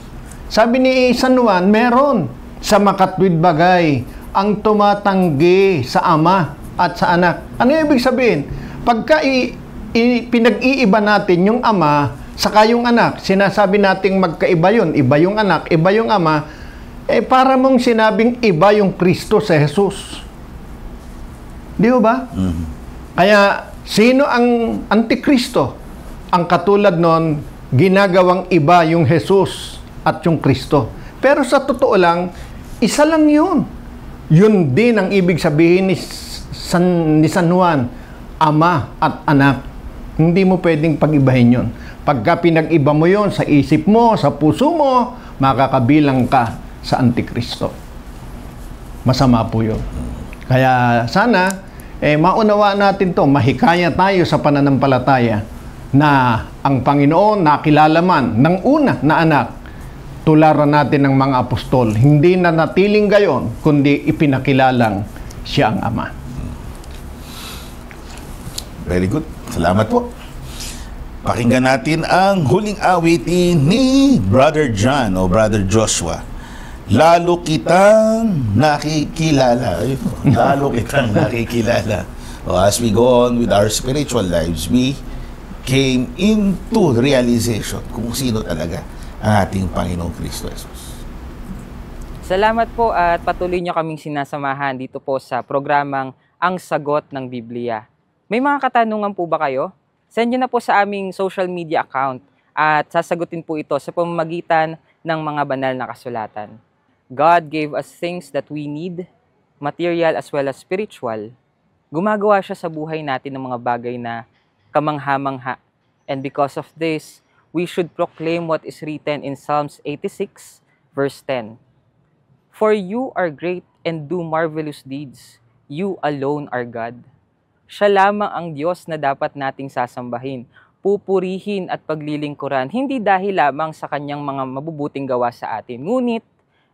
Sabi ni San Juan, meron. Sa makatwid bagay, ang tumatanggi sa Ama at sa Anak. Ano yung ibig sabihin? Pagka pinag-iiba natin yung Ama saka yung Anak, sinasabi nating magkaiba yun, iba yung Anak, iba yung Ama, para mong sinabing iba yung Kristo sa Jesus. Di ba? Kaya, sino ang Antikristo? Ang katulad nun, ginagawang iba yung Jesus at yung Kristo. Pero sa totoo lang, isa lang yun. Yun din ang ibig sabihin ni San Juan, Ama at Anak. Hindi mo pwedeng pag-ibahin yun. Pagka pinag-iba mo yun sa isip mo, sa puso mo, makakabilang ka sa Antikristo. Masama po yun. Kaya sana, maunawa natin to, mahikaya tayo sa pananampalataya na ang Panginoon nakilala man ng una na anak, tularan natin ng mga apostol. Hindi na natiling gayon, kundi ipinakilalang siya ang Ama. Very good. Salamat po. Pakinggan natin ang huling awitin ni Brother John o Brother Joshua. Lalo kitang nakikilala. Lalo kitang nakikilala. As we go on with our spiritual lives, we came into realization kung sino talaga ang ating Panginoong Kristo Jesus. Salamat po at patuloy niyo kaming sinasamahan dito po sa programang Ang Sagot ng Biblia. May mga katanungan po ba kayo? Send nyo na po sa aming social media account at sasagutin po ito sa pamamagitan ng mga banal na kasulatan. God gave us things that we need, material as well as spiritual. Gumagawa siya sa buhay natin ng mga bagay na kamangha-mangha. And because of this, we should proclaim what is written in Psalms 86, verse 10. For you are great and do marvelous deeds. You alone are God. Siya lamang ang Diyos na dapat nating sasambahin, pupurihin at paglilingkuran, hindi dahil lamang sa kanyang mga mabubuting gawa sa atin, ngunit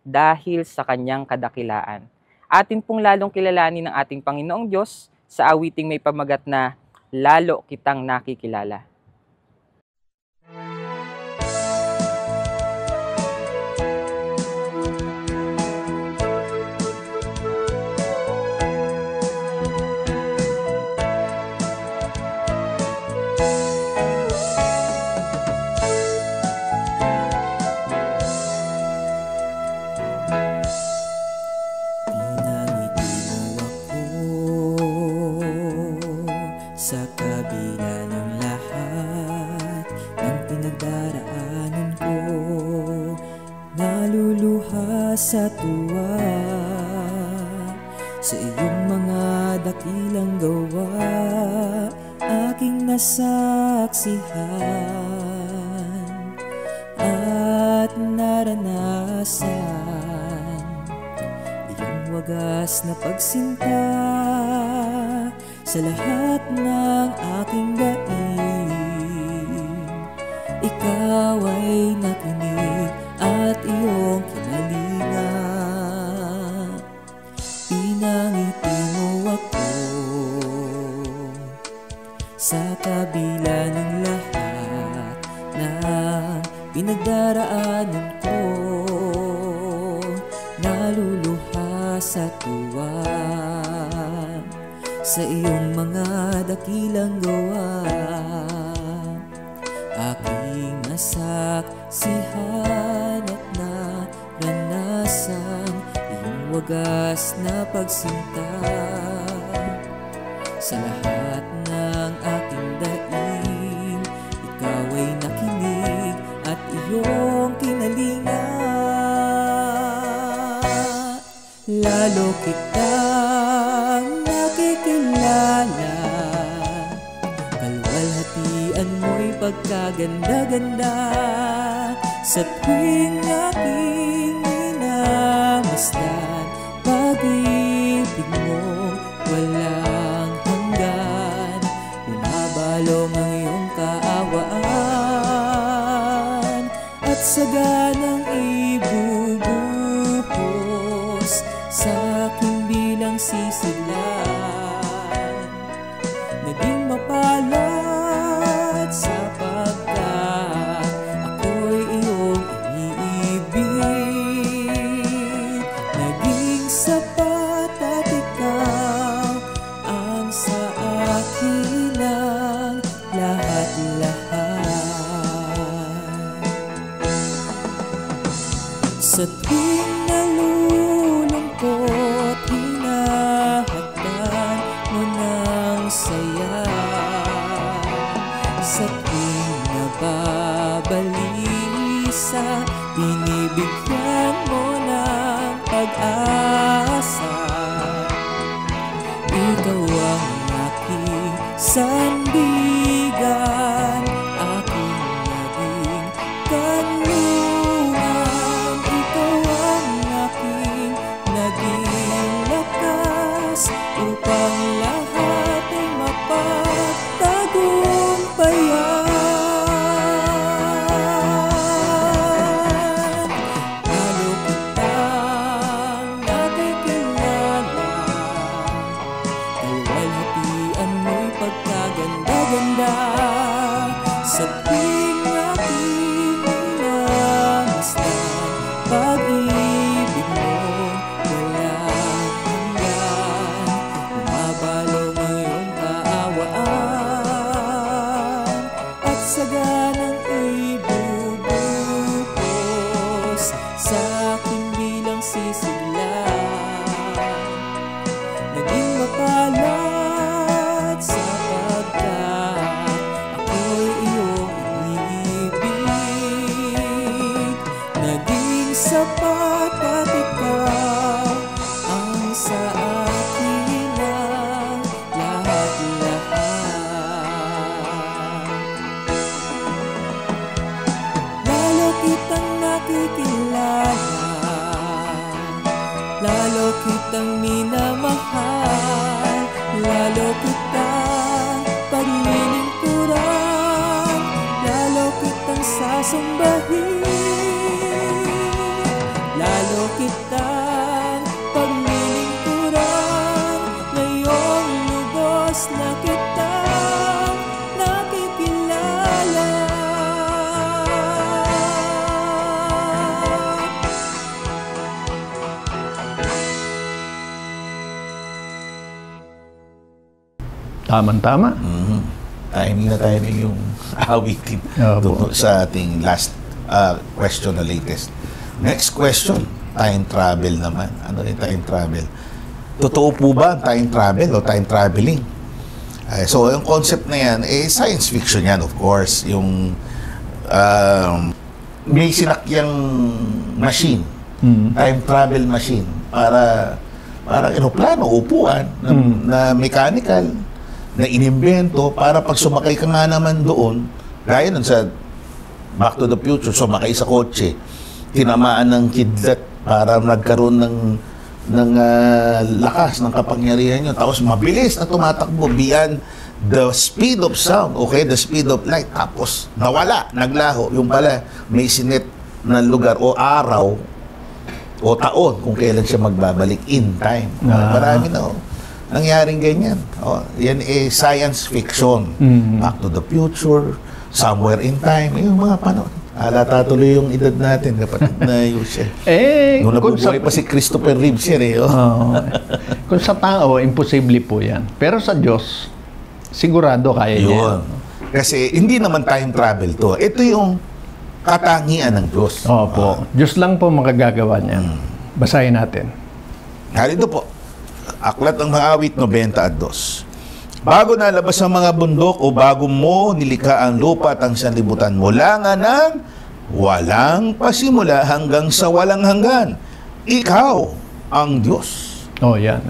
dahil sa kanyang kadakilaan. Atin pong lalong kilalanin ng ating Panginoong Diyos sa awiting may pamagat na Lalo Kitang Nakikilala. Sa kabila ng lahat ng pinagdaraanan ko, naluluha sa tuwa sa iyong mga dakilang gawa, aking nasaksihan at naranasan. Iyong wagas na pagsinta sa lahat ng aking daing. Ikaw ay nakinig at iyong kinalingan. Pinangiti mo ako sa kabila ng lahat ng pinagdaraanan ko. Naluluha sa tuwa sa iyong mga dakilang gawa. Aking nasaksihan at naranasan iyong wagas na pagsinta sa lahat ng aking daing. Ikaw ay nakinig at iyong kinalingan. Lalo kitang nakikilala, kalwalhatian mo'y pagkaganda-ganda. Sa tuwing aking minamasdan, pag-ibig mo walang hanggan. Bumabalong ang iyong kaawaan at saganang ibubuhos sa akin bilang sisidlan. Naging mapalad sapagkat ako'y iyong iniibig. Naging sapat at ikaw ang sa akin ang lahat-lahat. Sa tuwing nalulungkot, hinahatan mo ng saya. Sa tuwing nababalisa, binibigyan mo ng pag-asa. Ikaw ang aking sandigan, aking naging kanlungan. Ikaw ang aking naging lakas upang lahat ay mapagtagumpayan. Lalo kitang nakikilala, kalwalhatian mo'y pagkaganda-ganda. Sa tuwing aking minamasdan, pag-ibig mo walang hanggan. Bumabalong ang iyong kaawaan at saganang ibubuhos sa akin bilang sisidlan. Naging mapalad sapagkat ako'y iyong iniibig. Naging sapat at ikaw ang sa akin ang lahat-lahat. Lalo kitang nakikilala, lalo kitang minamahal, lalo kitang paglilingkuran, lalo kitang sasambahin, lalo kitang paglilingkuran. Ngayong lubos na kitang nakikilala. Tama-tama. Timing na timing yung awitin Opo. sa ating last question na latest. Next question, time travel naman. Ano rin time travel? Totoo po ba ang time travel o time traveling? So, yung concept na yan, science fiction yan, of course. Yung may sinakyang machine, time travel machine, para aeroplano, upuan, na mechanical, na inimbento para pag sumakay ka nga naman doon, gaya nun sa Back to the Future, sumakay sa kotse, tinamaan ng kidlat para nagkaroon ng lakas ng kapangyarihan yun. Tapos mabilis na tumatakbo beyond the speed of sound, okay, the speed of light. Tapos nawala, naglaho. Yung pala, may sinit na lugar o araw o taon kung kailan siya magbabalik in time. Marami na nangyaring ganyan. Yan science fiction. Back to the Future, Somewhere in Time, yung mga panon. Alata tuloy yung edad natin, kapatid na Yusel. Nung nabubuhay pa si Christopher Reeves yan Kung sa tao, imposible po yan. Pero sa Diyos, sigurado kaya yan. Kasi hindi naman time travel to. Ito yung katangian ng Diyos. Opo. Diyos lang po makagagawa niyan. Basahin natin. Halito po. Aklat ng mga awit 92. Bago nalabas ang mga bundok o bago mo nilikha ang lupa at ang sanlibutan mula nga ng walang pasimula hanggang sa walang hanggan. Ikaw ang Diyos. Yan.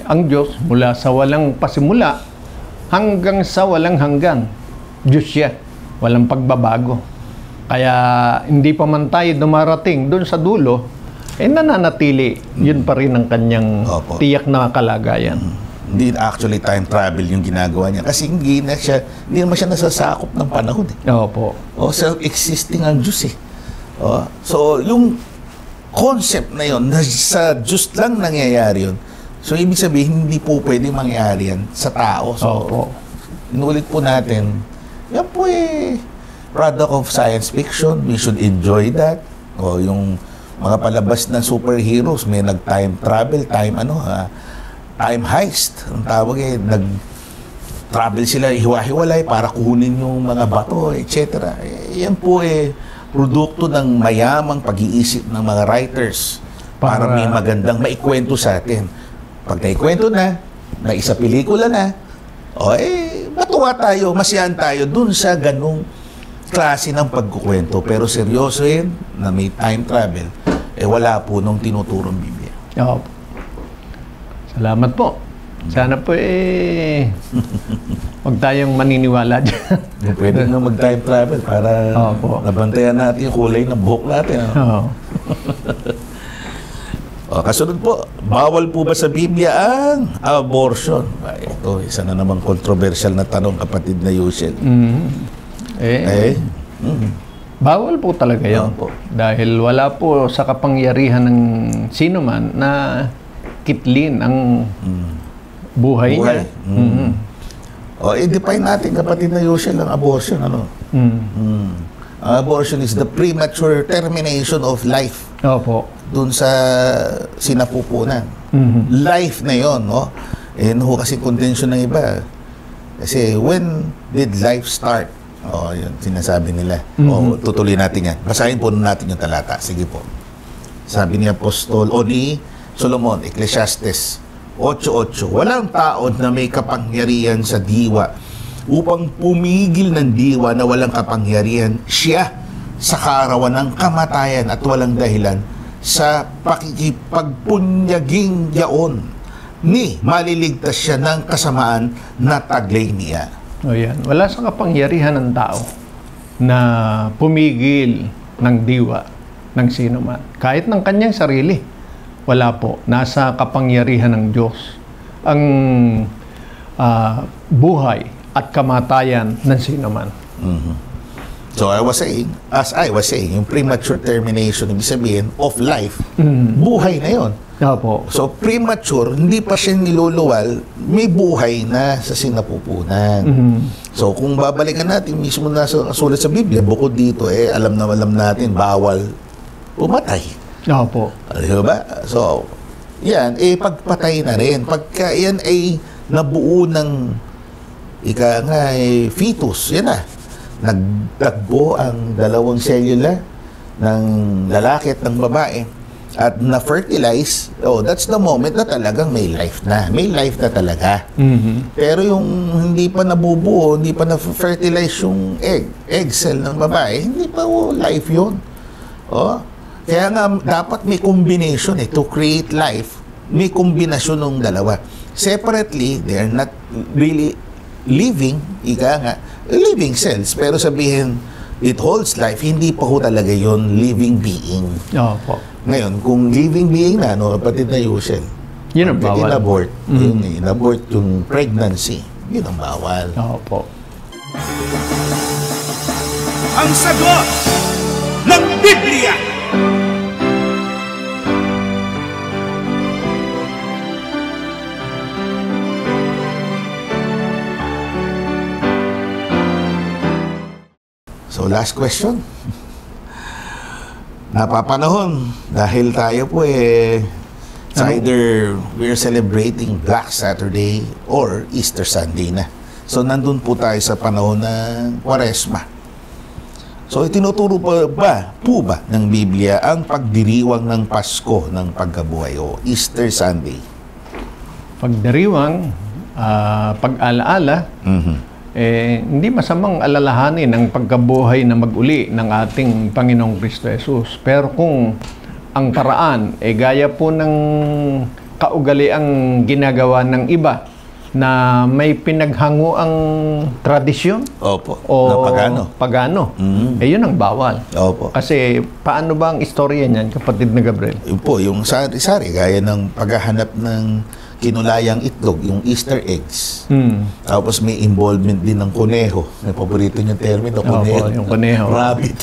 Ang Diyos mula sa walang pasimula hanggang sa walang hanggan. Diyos siya. Walang pagbabago. Kaya hindi pa man tayo dumarating doon sa dulo, nananatili. Yun pa rin ang kanyang tiyak na kalagayan. Hindi actually time travel yung ginagawa niya. Kasi hindi naman siya nasasakop ng panahon. Opo. Self-existing ang Diyos So, yung concept na yun, sa Diyos lang nangyayari yun. So, ibig sabihin, hindi po pwede mangyari yan sa tao. So, inulit po natin, yan po product of science fiction. We should enjoy that. Yung mga palabas na superheroes, may nag-time travel, time heist. Ang tawag nag-travel sila, hiwa-hiwalay para kunin yung mga bato, etc. Yan po produkto ng mayamang pag-iisip ng mga writers para may magandang maikwento sa atin. Pag naikwento na isa pelikula na, matuwa tayo, masiyahan tayo dun sa ganung klase ng pagkukwento. Pero seryoso na may time travel, wala po nung tinuturong Biblia. Salamat po. Sana po huwag tayong maniniwala dyan. Pwede na mag-time travel para nabantayan natin yung kulay ng buhok natin. Kasunod po, bawal po ba sa Biblia ang abortion? Ito, isa na namang controversial na tanong, kapatid na Yusel. Bawal po talaga yan. Dahil wala po sa kapangyarihan ng sino man na kitlin ang buhay niya. I-define natin, kapatid na Yusel, ang abortion. Abortion is the premature termination of life. Doon sa sinapupunan. Life na yon, kasi contention ng iba. Kasi when did life start? Yun, sinasabi nila. Tutuloy natin yan. Basahin po natin yung talata. Sige po. Sabi ni Apostol o ni Solomon, Ecclesiastes 8:8, walang tao na may kapangyarihan sa diwa upang pumigil ng diwa na walang kapangyarihan siya sa kaarawan ng kamatayan at walang dahilan sa pakikipagpunyaging yaon ni maliligtas siya ng kasamaan na taglay niya. Wala sa kapangyarihan ng tao na pumigil ng diwa ng sino man. Kahit ng kanyang sarili. Wala po. Nasa kapangyarihan ng Diyos ang buhay at kamatayan ng sino man. So as I was saying, yung premature termination, ibig sabihin, of life, buhay na yun. So premature, hindi pa siya niluluwal, may buhay na sa sinapupunan. So kung babalikan natin, mismo na sulat sa Biblia, bukod dito, alam natin, bawal pumatay. Diba? So, yan, pagpatay na rin. Pagka yan ay nabuo ng fetus, yan na. Nagtagbo ang dalawang selula ng lalaki at ng babae at na-fertilize, that's the moment na talagang may life na. May life na talaga. Pero yung hindi pa nabubuo, hindi pa na-fertilize yung egg cell ng babae, hindi pa life yun. Kaya nga, dapat may combination to create life. May kombinasyon ng dalawa. Separately, they're not really living, living cells. Pero sabihin, it holds life, hindi pa ho talaga yun living being. Ngayon, kung living being na, no, kapatid na Yusel, Yun ang bawal. in-abort, in-abort yung pregnancy, yun ang bawal. Opo. Ang sagot ng Biblia. So, last question. Napapanahon dahil tayo po it's either we're celebrating Black Saturday or Easter Sunday na. So, nandun po tayo sa panahon ng Kwaresma. So, itinuturo ba ng Biblia ang pagdiriwang ng Pasko ng pagkabuhay o Easter Sunday? Pagdiriwang, pag-alaala, hindi masamang alalahanin ang pagkabuhay na mag-uli ng ating Panginoong Kristo Jesus. Pero kung ang paraan gaya po ng kaugaliang ginagawa ng iba na may pinaghango ang tradisyon Opo, o na pagano, yun ang bawal. Opo. Kasi paano ba ang istorya niyan, kapatid na Gabriel? Yun po, yung sari-sari, gaya ng paghahanap ng kinulayang itlog, yung Easter eggs. Tapos may involvement din ng kuneho. May paborito niyong termino, kuneho. Yung kuneho. Rabbit.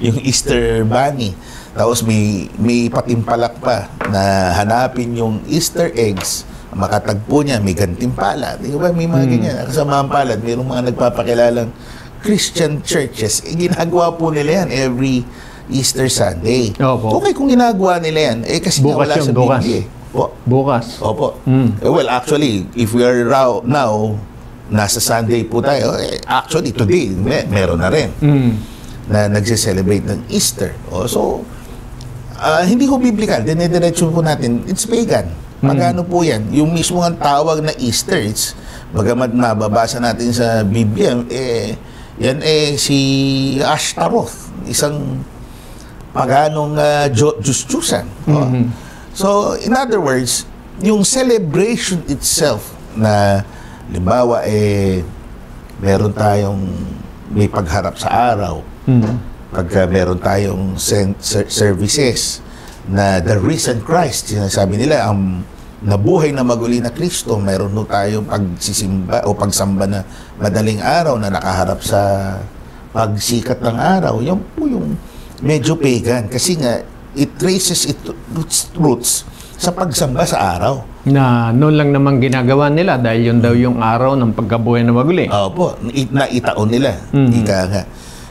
Yung Easter bunny. Tapos may patimpalak pa na hanapin yung Easter eggs. Makatagpo niya, may gantimpala. Di ba? May mga ganyan. Kasamahan palad, mayroong mga nagpapakilalang Christian churches. Ginagawa po nila yan every Easter Sunday. Opo. Okay kung ginagawa nila yan, kasi Bukas wala yun, sa bukas. Biblia. Bukas. Opo. Well, actually, if we are now, nasa Sunday po tayo, actually, today, meron na rin na nagse-celebrate ng Easter. So, hindi ko biblical, dinediretso po natin, it's pagan. Pagano po yan? Yung mismo ang tawag na Easter, it's, bagamat mababasa natin sa Biblia, yan si Ashtaroth, isang paganong Diyos-Diyusan. So, in other words, yung celebration itself na, limbawa, meron tayong may pagharap sa araw, pagka meron tayong services na the risen Christ, sinasabi nila, ang nabuhay na maguli na Kristo, meron no tayong pagsisimba o pagsamba na madaling araw na nakaharap sa pagsikat ng araw. Yan po yung medyo pagan kasi nga it traces its roots sa pagsamba sa araw. Na noon lang naman ginagawa nila dahil yun daw yung araw ng pagkabuhay na maguli. Opo, itaon nila. Ika nga.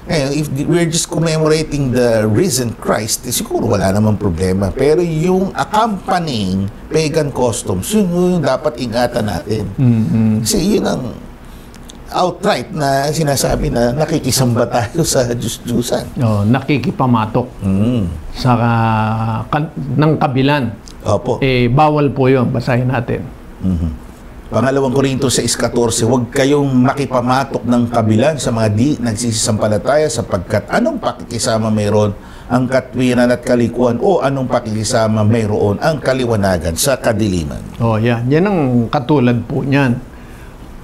Ngayon, if we're just commemorating the risen Christ, siguro wala namang problema. Pero yung accompanying pagan customs, yun yung dapat ingatan natin. Kasi yun ang outright na sinasabi na nakikisamba tayo sa Diyos-Diyusan. Nakikipamatok sa ng kabilan. Opo. Bawal po yun. Basahin natin. Pangalawang Korinto 6:14, huwag kayong makipamatok ng kabilan sa mga di nagsisisampalataya sapagkat anong pakikisama mayroon ang katwiran at kalikuan o anong pakikisama mayroon ang kaliwanagan sa kadiliman. Yan. Yan ang katulad po niyan.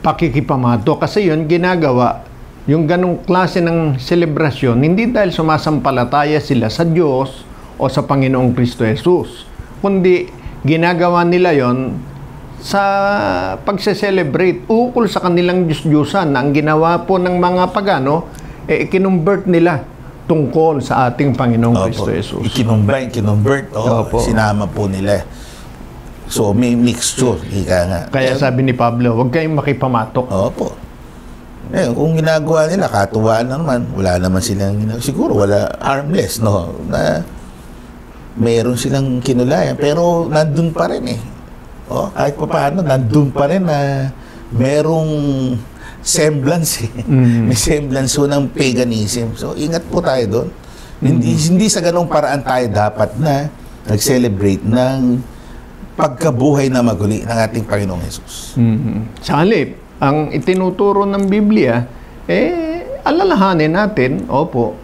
Pakikipamatok. Kasi yun ginagawa, yung ganong klase ng selebrasyon, hindi dahil sumasampalataya sila sa Diyos o sa Panginoong Kristo Jesus, kundi ginagawa nila yon sa pagse-celebrate ukol sa kanilang Diyos-Diyusan na ang ginawa po ng mga pagano, ikinumbert nila tungkol sa ating Panginoong Kristo Jesus. Ikinumbert, sinama po nila. So, may mixture. Kaya sabi ni Pablo, huwag kayong makipamatok. Opo. Kung ginagawa nila, katuwaan naman, wala naman silang, siguro wala, harmless, no? Na mayroon silang kinulayan, pero nandun pa rin kahit pa paano, nandun pa rin na merong semblance May semblance ng paganism. So, ingat po tayo doon. Hindi sa ganong paraan tayo dapat na nag-celebrate ng pagkabuhay na maguli ng ating Panginoong Jesus. Sa halip, ang itinuturo ng Biblia, alalahanin natin,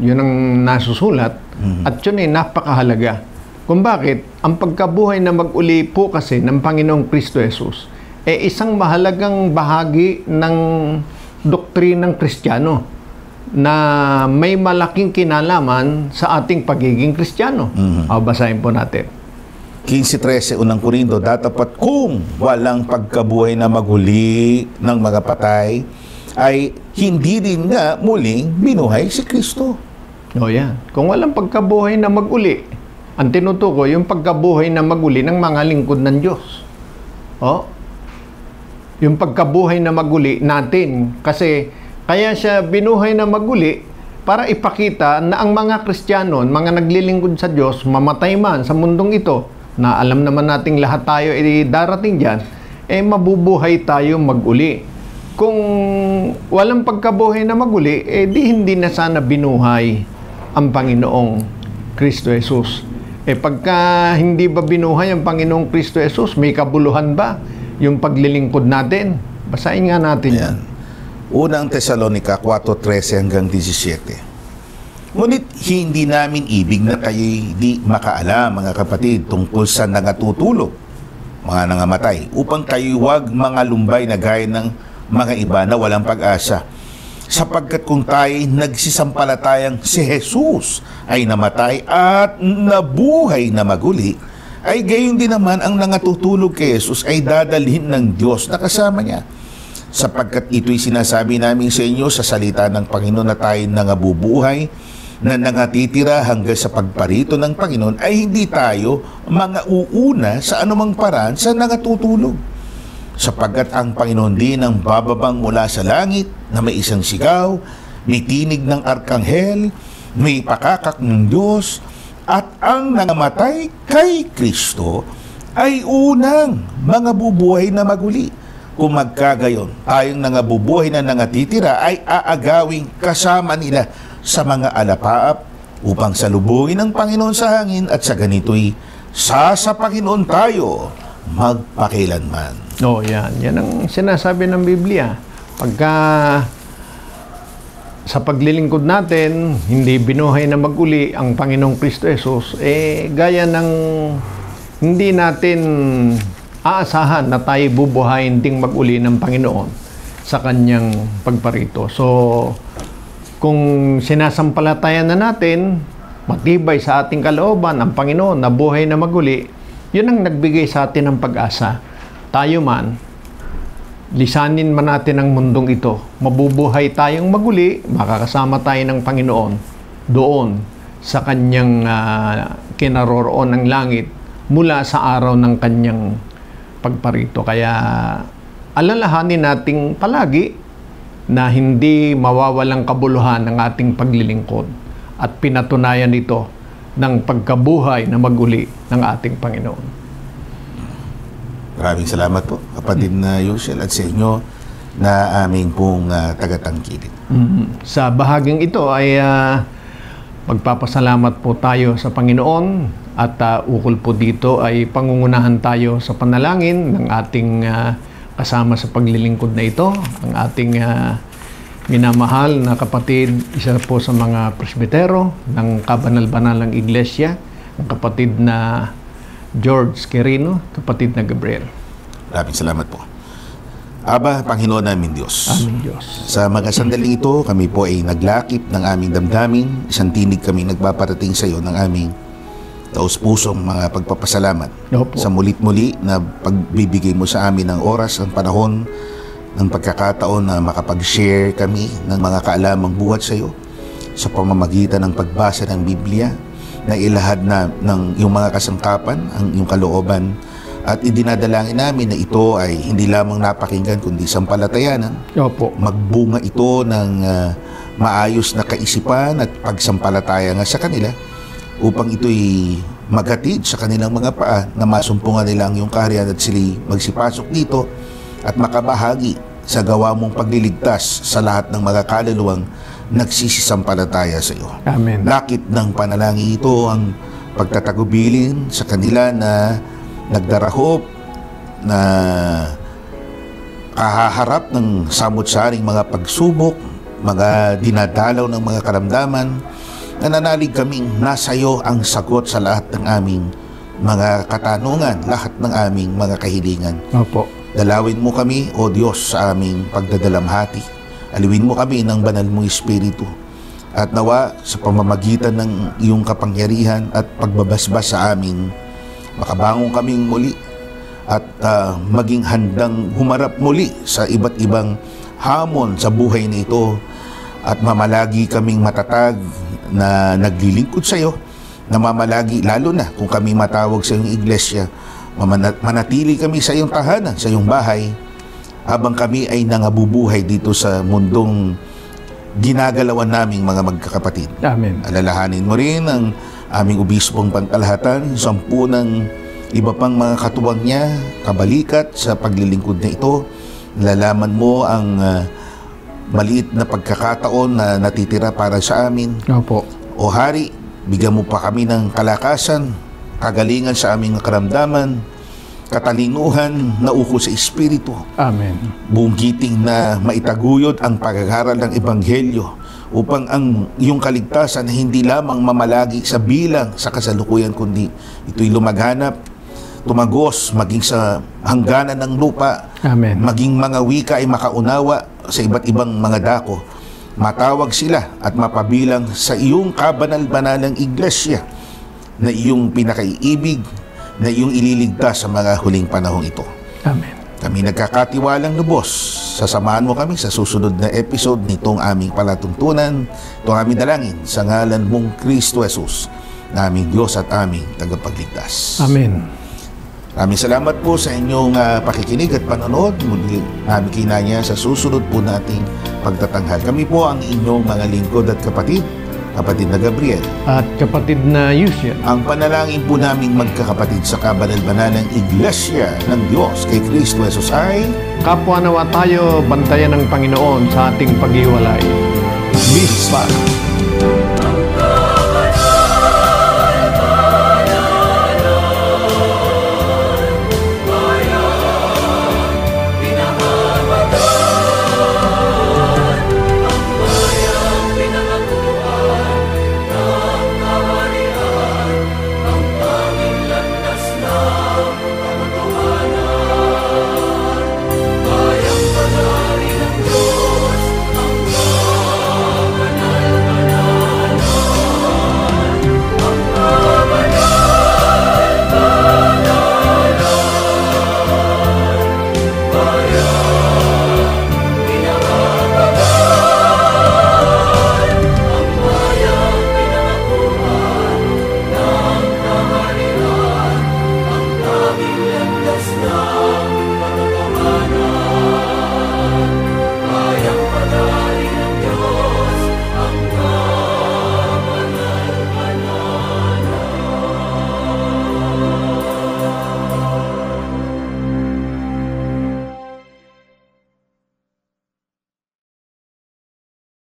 yun ang nasusulat, at yun ay napakahalaga. Kung bakit, ang pagkabuhay na mag-uli po kasi ng Panginoong Kristo Jesus, isang mahalagang bahagi ng doktrinang Kristiyano. na may malaking kinalaman sa ating pagiging Kristiyano. Basahin po natin. 15:13, unang Korinto, datapat kung walang pagkabuhay na maguli ng mga patay, ay hindi din nga muling binuhay si Kristo. Yan. Kung walang pagkabuhay na maguli, ang tinutukoy, yung pagkabuhay na maguli ng mga lingkod ng Diyos. Yung pagkabuhay na maguli natin. Kasi, kaya siya binuhay na maguli para ipakita na ang mga Kristiyano, mga naglilingkod sa Diyos, mamatay man sa mundong ito, na alam naman nating lahat tayo darating dyan, mabubuhay tayo maguli. Kung walang pagkabuhay na maguli, di hindi na sana binuhay ang Panginoong Kristo Jesus. Pagka hindi ba binuhay ang Panginoong Kristo Jesus, may kabuluhan ba yung paglilingkod natin? Basahin nga natin yan. Unang Tesalonica 4:13 hanggang 17. Ngunit hindi namin ibig na kayo'y di makaalam, mga kapatid, tungkol sa nangatutulog, mga nangamatay, upang kayo'y huwag mga lumbay na gaya ng mga iba na walang pag-asa. Sapagkat kung tayo'y nagsisampalatayang si Jesus ay namatay at nabuhay na maguli, ay gayon din naman ang nangatutulog kay Jesus ay dadalhin ng Diyos na kasama niya. Sapagkat ito'y sinasabi namin sa inyo sa salita ng Panginoon na tayo nangabubuhay, na nangatitira hanggang sa pagparito ng Panginoon, ay hindi tayo mga uuna sa anumang paraan sa nangatutulog. Sapagkat ang Panginoon din ang bababang mula sa langit na may isang sigaw, may tinig ng arkanghel, may pakakak ng Diyos, at ang nangamatay kay Kristo ay unang mga bubuhay na maguli. Kung magkagayon, tayong nangabubuhay na nangatitira ay aagawing kasama nila sa mga alapaap upang salubungin ng Panginoon sa hangin, at sa ganito'y sa Panginoon tayo magpakilanman. Yan. Yan ang sinasabi ng Biblia. Pagka sa paglilingkod natin, hindi binuhay na maguli ang Panginoong Kristo Jesus, gaya ng hindi natin aasahan na tayo bubuhayin ding maguli ng Panginoon sa kanyang pagparito. So, kung sinasampalatayan na natin, matibay sa ating kalooban ang Panginoon na buhay na maguli, yun ang nagbigay sa atin ng pag-asa. Tayo man, lisanin man natin ang mundong ito, mabubuhay tayong maguli, makakasama tayo ng Panginoon doon sa kanyang kinaroroon ng langit mula sa araw ng kanyang pagparito. Kaya alalahanin nating palagi na hindi mawawalang kabuluhan ng ating paglilingkod at pinatunayan ito ng pagkabuhay na maguli ng ating Panginoon. Maraming salamat po, kapatid na Yusel, at sa inyo na aming pong tagatangkilik. Sa bahaging ito ay magpapasalamat po tayo sa Panginoon, at ukol po dito ay pangungunahan tayo sa panalangin ng ating kasama sa paglilingkod na ito, ang ating minamahal na kapatid, isa po sa mga presbitero ng Kabanal-Banalang Iglesia, ang kapatid na George Quirino, kapatid na Gabriel. Maraming salamat po. Aba, Panginoon namin Diyos. Amin Diyos. Sa mga sandaling ito, kami po ay naglakip ng aming damdamin. Isang tinig kami nagpaparating sa iyo ng aming taus-pusong mga pagpapasalamat. Opo. Sa mulit-muli na pagbibigay mo sa amin ng oras, ang panahon, ng pagkakataon na makapag-share kami ng mga kaalamang buhat sa iyo sa pamamagitan ng pagbasa ng Biblia, na ilahad na ng yung mga kasangkapan, ang yung kalooban, at idinadalangin namin na ito ay hindi lamang napakinggan kundi sampalatayanan. Opo. Magbunga ito ng maayos na kaisipan at pagsampalataya nga sa kanila, upang ito'y maghatid sa kanilang mga paa na masumpungan nila ang iyong kaharian at sila'y magsipasok dito at makabahagi sa gawa mong pagliligtas sa lahat ng mga kaluluwang nagsisisampalataya sa iyo. Amen. Lakit ng panalangin ito ang pagtatagubilin sa kanila na nagdarahop, na kahaharap ng samut-saring mga pagsubok, mga dinadalaw ng mga karamdaman. Nananalig kaming nasa iyo ang sagot sa lahat ng aming mga katanungan, lahat ng aming mga kahilingan. Opo. Dalawin mo kami, O Diyos, sa aming pagdadalamhati, Aliwin mo kami ng banal mong Espiritu. At nawa sa pamamagitan ng iyong kapangyarihan at pagbabasbas sa amin, makabangon kaming muli at maging handang humarap muli sa iba't ibang hamon sa buhay na ito at mamalagi kaming matatag na naglilingkod sa iyo, na mamalagi, lalo na kung kami matawag sa iyong iglesia, manatili kami sa iyong tahanan, sa iyong bahay, habang kami ay nangabubuhay dito sa mundong ginagalawan naming mga magkakapatid. Amen. Alalahanin mo rin ang aming obispong pantalahatan, 10 ng iba pang mga katuwang niya, kabalikat sa paglilingkod na ito. Nalalaman mo ang maliit na pagkakataon na natitira para sa amin. Opo. O Hari, bigyan mo pa kami ng kalakasan, kagalingan sa aming karamdaman, katalinuhan na uko sa Espiritu. Amen. Buong giting na maitaguyod ang pag-aaral ng Ebanghelyo upang ang iyong kaligtasan hindi lamang mamalagi sa bilang sa kasalukuyan, kundi ito'y lumaganap, tumagos, maging sa hangganan ng lupa. Amen. Maging mga wika ay makaunawa sa iba't ibang mga dako. Matawag sila at mapabilang sa iyong kabanal-banalang iglesia na iyong pinakaiibig, na iyong ililigtas sa mga huling panahong ito. Amen. Kami nagkakatiwalang lubos. Sasamahan mo kami sa susunod na episode nitong aming palatuntunan, itong aming dalangin sa ngalan mong Kristo Jesus, na aming Diyos at aming tagapagligtas. Amen. Maraming salamat po sa inyong pakikinig at panonood. Muli namin kinanya sa susunod po nating pagtatanghal. Kami po ang inyong mga lingkod at kapatid na Gabriel. At kapatid na Yusian. Ang panalangin po naming magkakapatid sa kabanal-banalang Iglesia ng Diyos kay Kristo Jesus ay, Kapwa nawa tayo bantayan ng Panginoon sa ating paghiwalay. Bis.